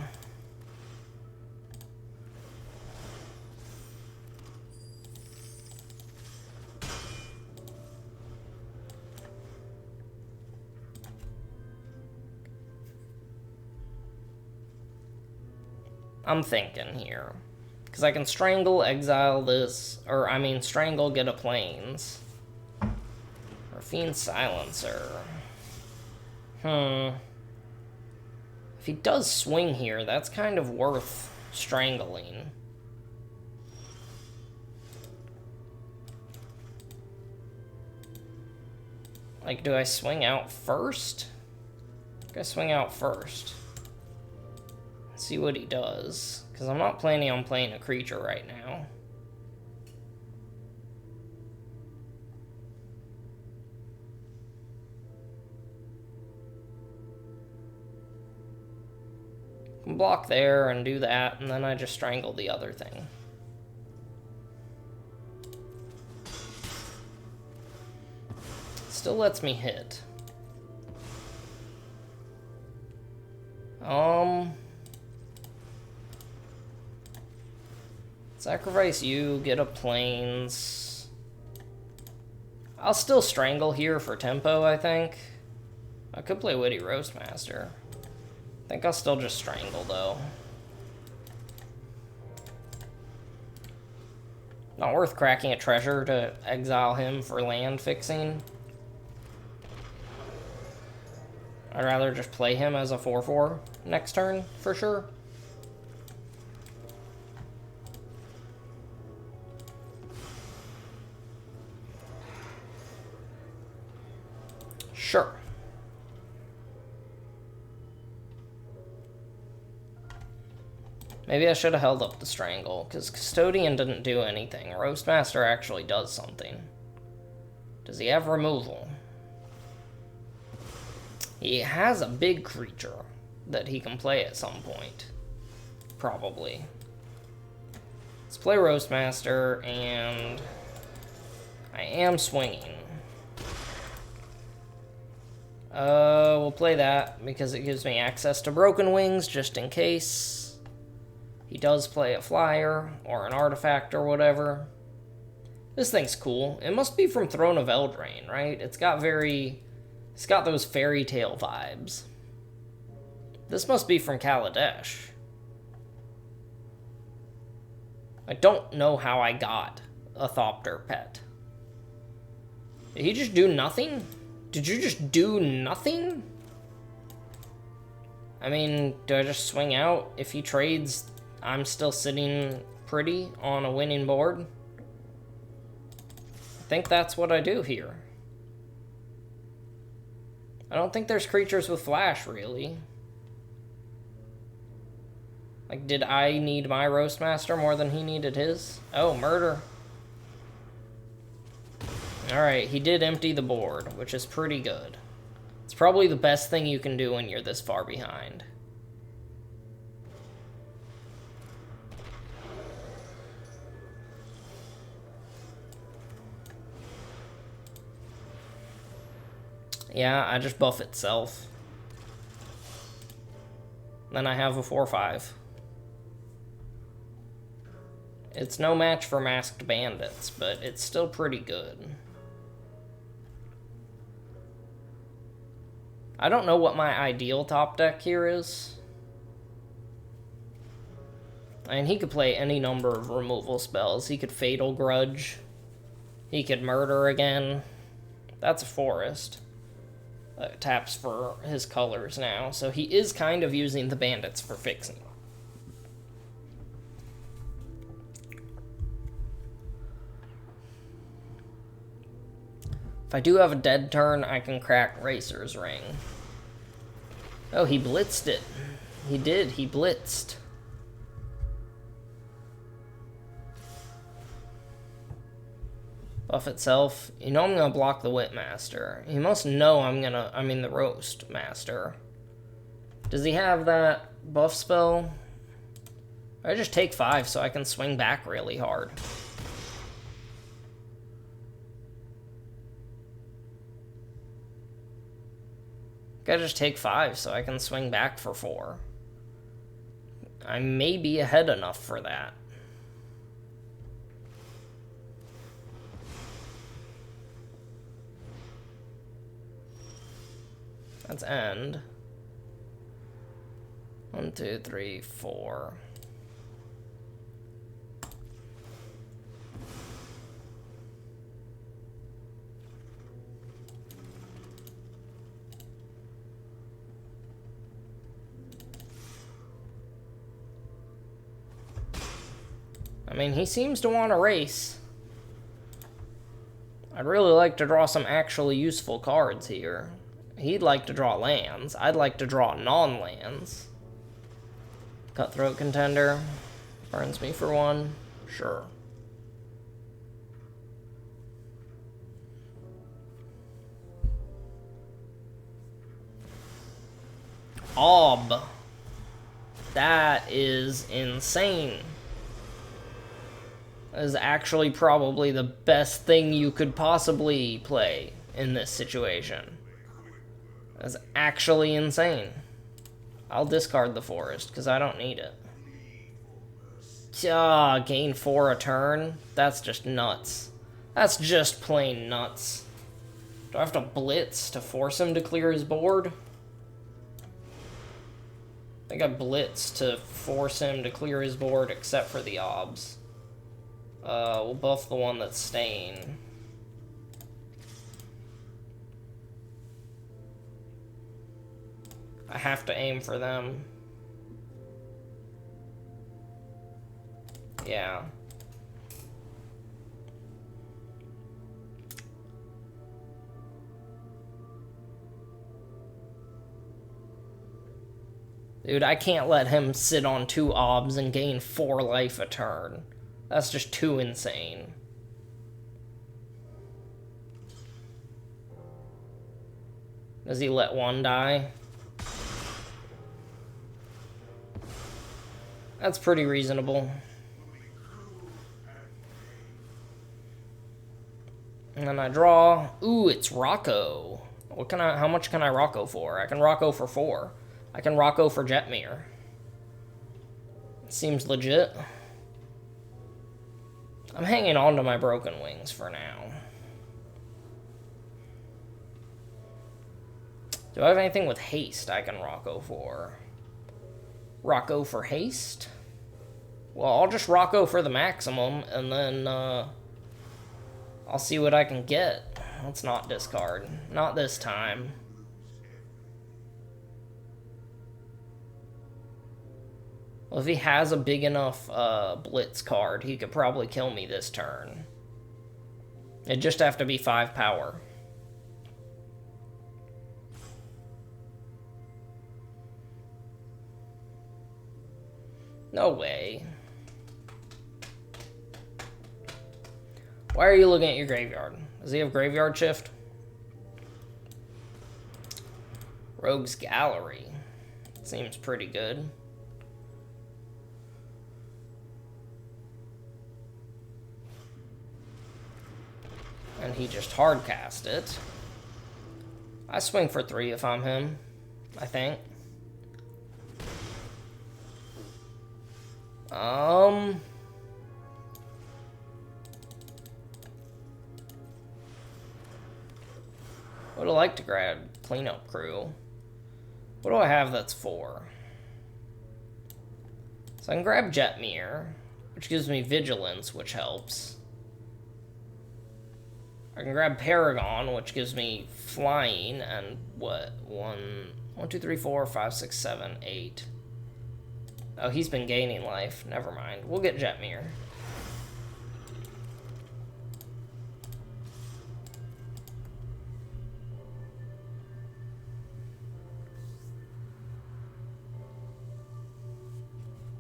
I'm thinking here. Because I can Strangle, exile this, or I mean Strangle, get a Plains. Or Fiend Silencer. If he does swing here, that's kind of worth strangling. Like, do I swing out first? I think I swing out first. See what he does, because I'm not planning on playing a creature right now. Can block there and do that, and then I just strangle the other thing. Still lets me hit. Sacrifice you, get a Plains. I'll still strangle here for tempo, I think. I could play Witty Roastmaster. I think I'll still just strangle, though. Not worth cracking a treasure to exile him for land fixing. I'd rather just play him as a 4/4 next turn, for sure. Sure. Maybe I should have held up the Strangle, because Custodian didn't do anything. Roastmaster actually does something. Does he have removal? He has a big creature that he can play at some point. Probably. Let's play Roastmaster, and I am swinging. We'll play that because it gives me access to Broken Wings just in case he does play a flyer or an artifact or whatever. This thing's cool. It must be from Throne of Eldraine, right? It's got those fairy tale vibes. This must be from Kaladesh. I don't know how I got a Thopter pet. Did he just do nothing? Did you just do nothing? I mean, do I just swing out? If he trades, I'm still sitting pretty on a winning board. I think that's what I do here. I don't think there's creatures with flash, really. Like, did I need my Roastmaster more than he needed his? Oh, murder. Alright, he did empty the board, which is pretty good. It's probably the best thing you can do when you're this far behind. Yeah, I just buff itself. Then I have a 4/5. It's no match for Masked Bandits, but it's still pretty good. I don't know what my ideal top deck here is. I mean, he could play any number of removal spells. He could Fatal Grudge. He could Murder again. That's a forest. Taps for his colors now, so he is kind of using the bandits for fixing. If I do have a dead turn, I can crack Racer's Ring. Oh, he blitzed it. He did, he blitzed. Buff itself. You know I'm gonna block the Whipmaster. He must know the Roast Master. Does he have that buff spell? I just take 5 so I can swing back really hard. I just take 5 so I can swing back for 4. I may be ahead enough for that. That's end. 1, 2, 3, 4. I mean, he seems to want to race. I'd really like to draw some actually useful cards here. He'd like to draw lands. I'd like to draw non-lands. Cutthroat Contender. Burns me for 1. Sure. Ob. That is insane. That is actually probably the best thing you could possibly play in this situation. That's actually insane. I'll discard the forest, because I don't need it. Gain 4 a turn? That's just nuts. That's just plain nuts. Do I have to blitz to force him to clear his board? I think I blitz to force him to clear his board, except for the obs. We'll buff the one that's staying. I have to aim for them. Yeah. Dude, I can't let him sit on 2 obs and gain 4 life a turn. That's just too insane. Does he let 1 die? That's pretty reasonable. And then I draw. Ooh, it's Rocco. How much can I Rocco for? I can Rocco for 4. I can Rocco for Jetmir. Seems legit. I'm hanging on to my Broken Wings for now. Do I have anything with haste I can Rocco for? Rocco for haste? Well, I'll just Rocco for the maximum, and then I'll see what I can get. Let's not discard. Not this time. Well, if he has a big enough blitz card, he could probably kill me this turn. It'd just have to be 5 power. No way. Why are you looking at your graveyard? Does he have graveyard shift? Rogue's Gallery. Seems pretty good. And he just hard cast it. I swing for 3 if I'm him, I think. Would have liked to grab Cleanup Crew. What do I have that's 4? So I can grab Jetmir, which gives me Vigilance, which helps. I can grab Paragon, which gives me Flying, and what? 1, 2, 3, 4, 5, 6, 7, 8. Oh, he's been gaining life. Never mind. We'll get Jetmir.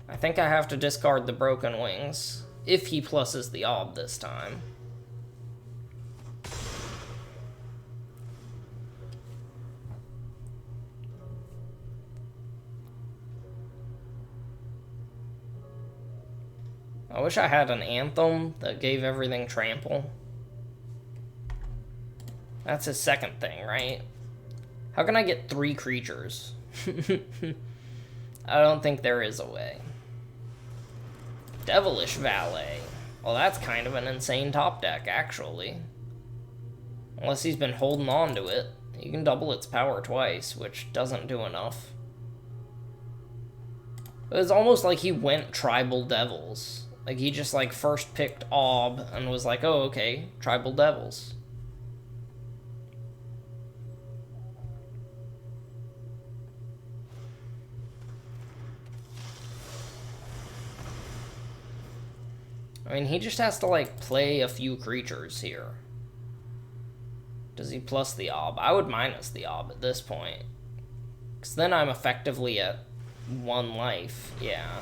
I think I have to discard the Broken Wings, if he pluses the Ob this time. I wish I had an Anthem that gave everything trample. That's his second thing, right? How can I get 3 creatures? I don't think there is a way. Devilish Valet. Well, that's kind of an insane top deck, actually. Unless he's been holding on to it. You can double its power twice, which doesn't do enough. It was almost like he went Tribal Devils. Like, he just, like, first picked Ob and was like, oh, okay, Tribal Devils. I mean, he just has to, like, play a few creatures here. Does he plus the Ob? I would minus the Ob at this point. Because then I'm effectively at 1 life, yeah.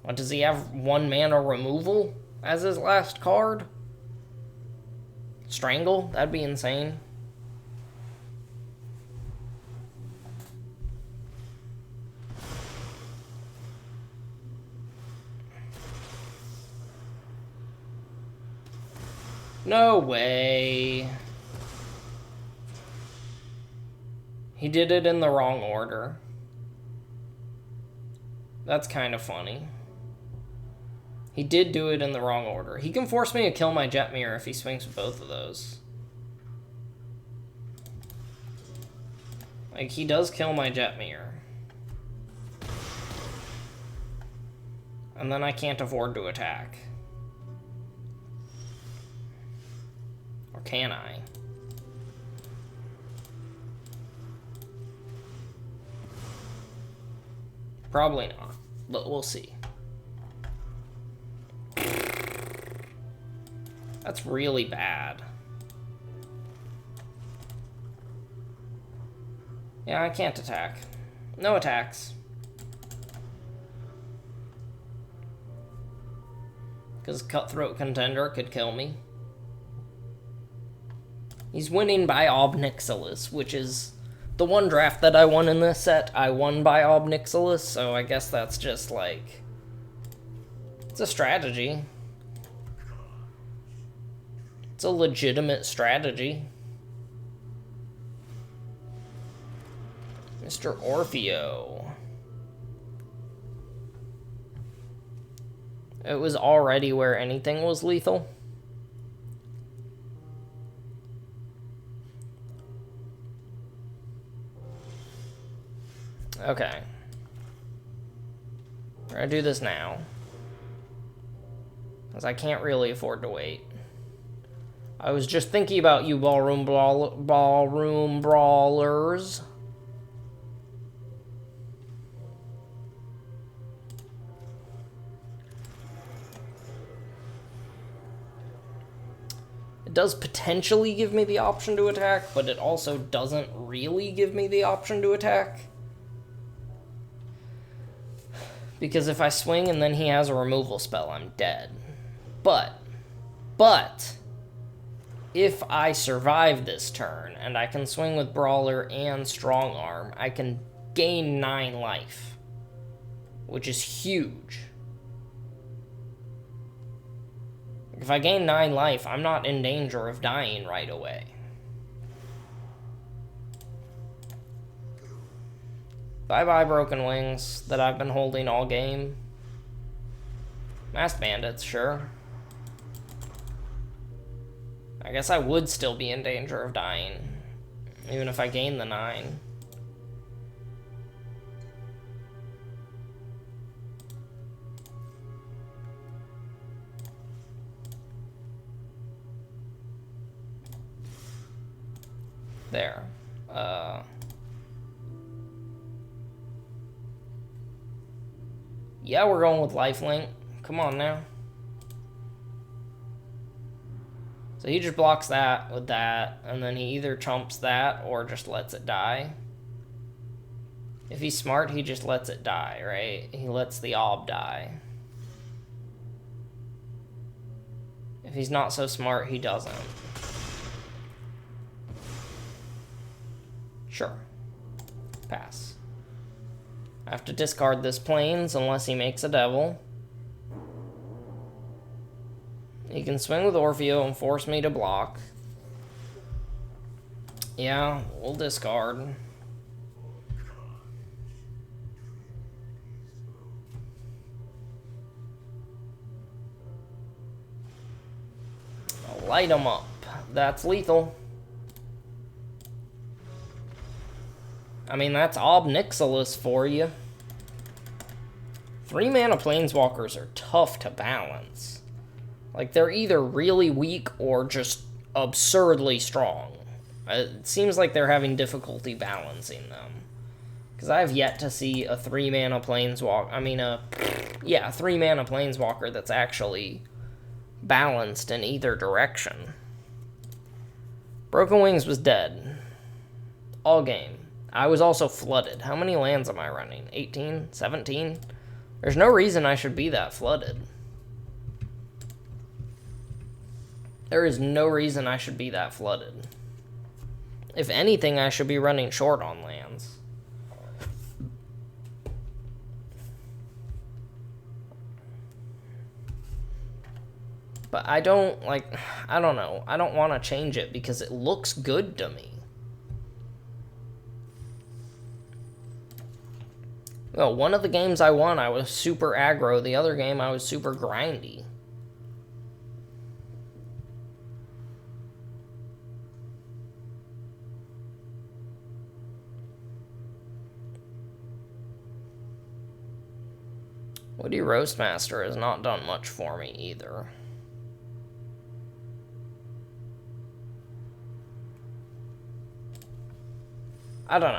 What, does he have 1 mana removal as his last card? Strangle? That'd be insane. No way. He did it in the wrong order. That's kind of funny. He did do it in the wrong order. He can force me to kill my Jetmir if he swings with both of those. Like, he does kill my Jetmir. And then I can't afford to attack. Or can I? Probably not. but we'll see. That's really bad. Yeah, I can't attack. No attacks. Because Cutthroat Contender could kill me. He's winning by Obnixilis, which is the one draft that I won in this set. I won by Obnixilis, so I guess that's just like... It's a strategy. It's a legitimate strategy. Mr. Orfeo. It was already where anything was lethal. Okay. We're gonna do this now. Because I can't really afford to wait. I was just thinking about you ballroom brawlers. It does potentially give me the option to attack, but it also doesn't really give me the option to attack. Because if I swing and then he has a removal spell, I'm dead. But, if I survive this turn, and I can swing with Brawler and Strong Arm, I can gain 9 life, which is huge. If I gain 9 life, I'm not in danger of dying right away. Bye-bye, Broken Wings, that I've been holding all game. Masked Bandits, sure. I guess I would still be in danger of dying, even if I gain the 9. There. Yeah, we're going with lifelink. Come on now. So he just blocks that with that, and then he either chumps that or just lets it die. If he's smart, he just lets it die, right? He lets the ob die. If he's not so smart, he doesn't. Sure. Pass. I have to discard this plains unless he makes a devil. He can swing with Orfeo and force me to block. Yeah, we'll discard. I'll light him up. That's lethal. I mean, that's Obnixilis for you. 3-mana Planeswalkers are tough to balance. Like, they're either really weak or just absurdly strong. It seems like they're having difficulty balancing them. Because I have yet to see a 3-mana Planeswalker... I mean, a 3-mana Planeswalker that's actually balanced in either direction. Broken Wings was dead. All game. I was also flooded. How many lands am I running? 18? 17? There's no reason I should be that flooded. There is no reason I should be that flooded. If anything, I should be running short on lands. But I don't know. I don't want to change it because it looks good to me. Well, one of the games I won, I was super aggro. The other game, I was super grindy. Woody Roastmaster has not done much for me either. I don't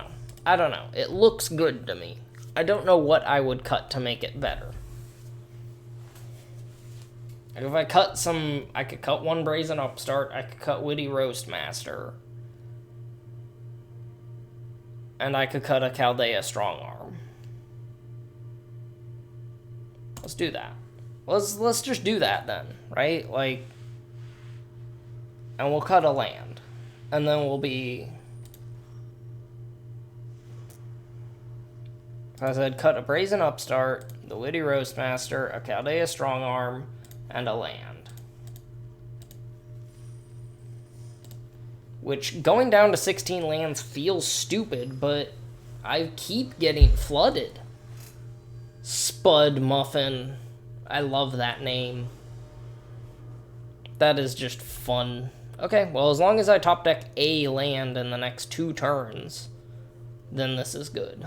know. It looks good to me. I don't know what I would cut to make it better. If I cut some... I could cut one Brazen Upstart. I could cut Witty Roastmaster. And I could cut a Chaldea Strongarm. Let's do that. Let's just do that then, right? Like... And we'll cut a land. And then we'll be... I said cut a Brazen Upstart, the Witty Roastmaster, a Chaldea Strongarm, and a land. Which, going down to 16 lands feels stupid, but I keep getting flooded. Spud Muffin. I love that name. That is just fun. Okay, well, as long as I top deck a land in the next 2 turns, then this is good.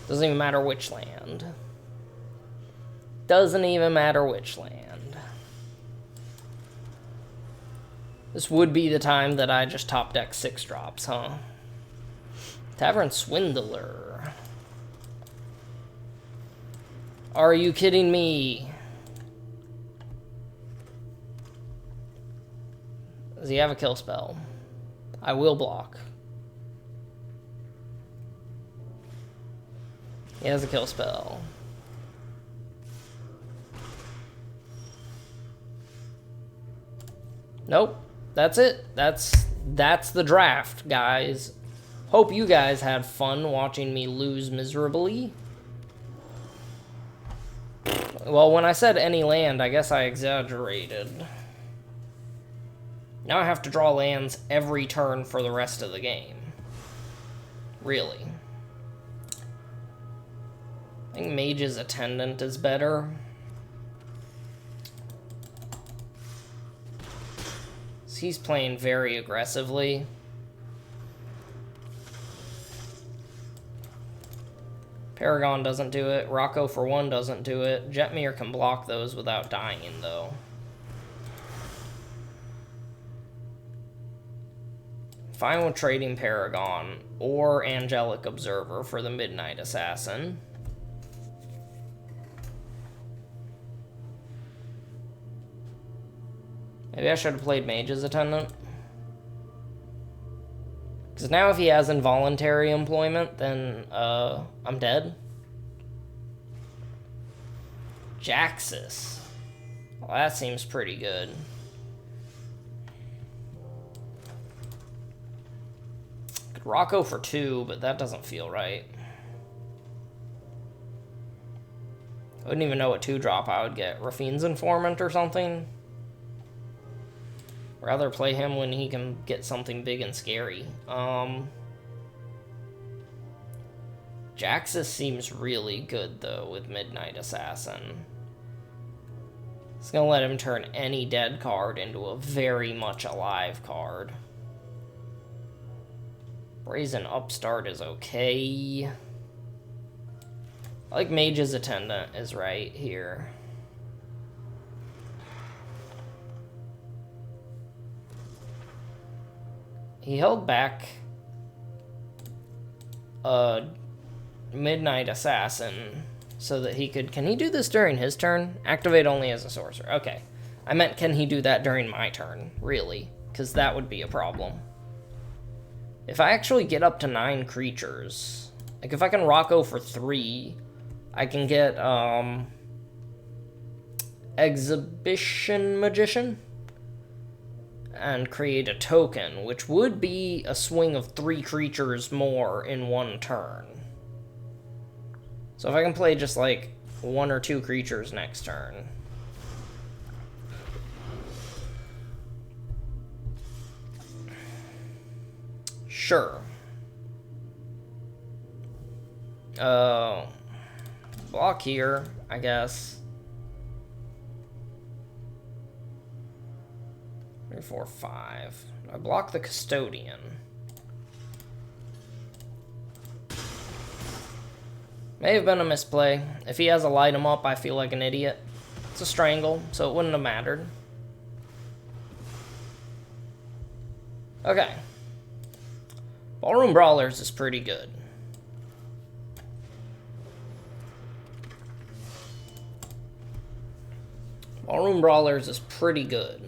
Doesn't even matter which land. Doesn't even matter which land. This would be the time that I just top deck 6 drops, huh? Tavern Swindler. Are you kidding me? Does he have a kill spell? I will block. He has a kill spell. Nope. That's it. That's the draft, guys. Hope you guys had fun watching me lose miserably. Well, when I said any land, I guess I exaggerated. Now I have to draw lands every turn for the rest of the game. Really. I think Mage's Attendant is better. He's playing very aggressively. Paragon doesn't do it. Rocco for 1 doesn't do it. Jetmir can block those without dying, though. Fine with trading Paragon or Angelic Observer for the Midnight Assassin. Maybe I should have played Mage's Attendant. Because now if he has involuntary employment, then I'm dead. Jaxus. Well, that seems pretty good. Could Rocco for 2, but that doesn't feel right. I wouldn't even know what 2-drop I would get. Rafine's Informant or something? Rather play him when he can get something big and scary. Jaxus seems really good, though, with Midnight Assassin. It's going to let him turn any dead card into a very much alive card. Brazen Upstart is okay. I like Mage's Attendant is right here. He held back a Midnight Assassin so that he could... Can he do this during his turn? Activate only as a sorcerer. Okay. I meant, can he do that during my turn? Really? Because that would be a problem. If I actually get up to 9 creatures... Like, if I can Rocco for 3, I can get, Exhibition Magician? And create a token, which would be a swing of 3 creatures more in 1 turn. So if I can play just like 1 or 2 creatures next turn. Sure. Block here, I guess. 3, 4, 5. I block the Custodian. May have been a misplay. If he has a light him up, I feel like an idiot. It's a strangle, so it wouldn't have mattered. Okay. Ballroom Brawlers is pretty good. Ballroom Brawlers is pretty good.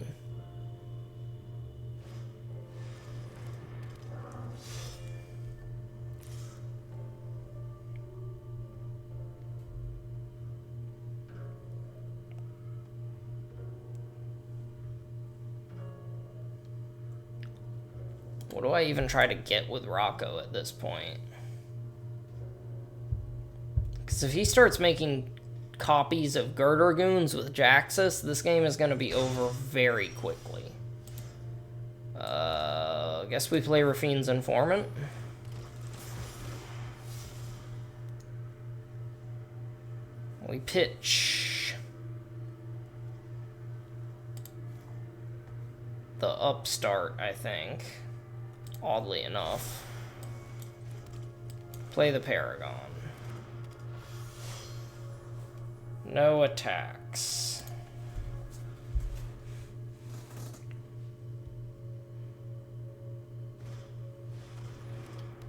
What do I even try to get with Rocco at this point? Because if he starts making copies of Girder Goons with Jaxus, this game is going to be over very quickly. I guess we play Rafine's Informant. We pitch the Upstart, I think. Oddly enough. Play the Paragon. No attacks.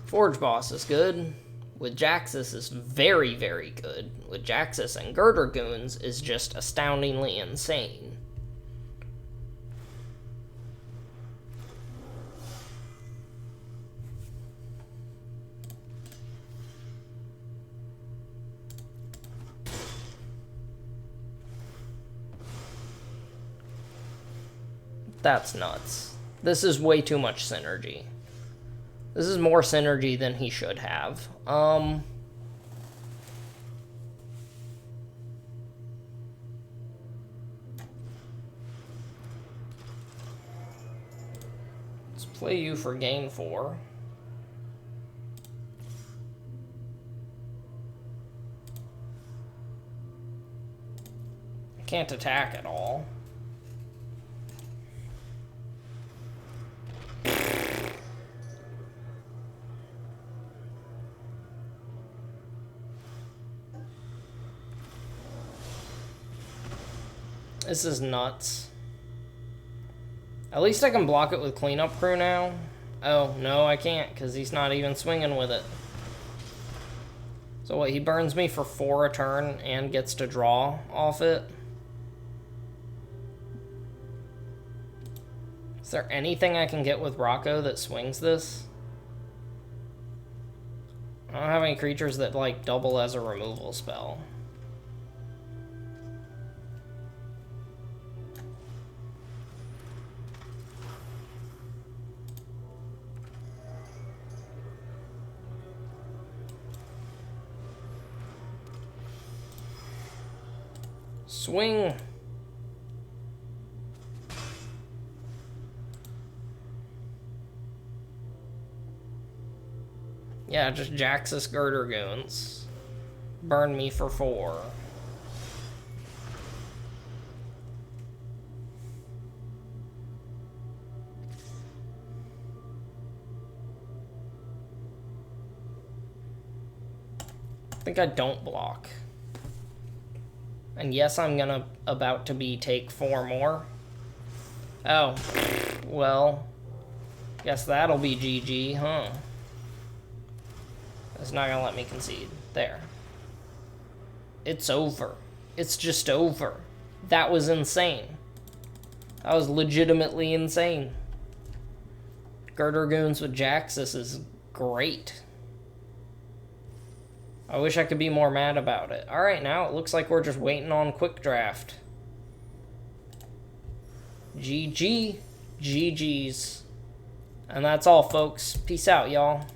Forge Boss is good. With Jaxus is very, very good. With Jaxus and Girder Goons is just astoundingly insane. That's nuts. This is way too much synergy. This is more synergy than he should have. Let's play you for gain 4. I can't attack at all. This is nuts. At least I can block it with Cleanup Crew now. Oh, no, I can't, because he's not even swinging with it. So what, he burns me for 4 a turn and gets to draw off it? Is there anything I can get with Rocco that swings this? I don't have any creatures that, like, double as a removal spell. Swing. Yeah, just Jaxus Girder Goons. Burn me for 4. I think I don't block. And yes, I'm about to be take 4 more. Oh, well, guess that'll be GG, huh? It's not gonna let me concede. There. It's over. It's just over. That was insane. That was legitimately insane. Girder Goons with Jaxus is great. I wish I could be more mad about it. Alright, now it looks like we're just waiting on Quick Draft. GG. GG's. And that's all, folks. Peace out, y'all.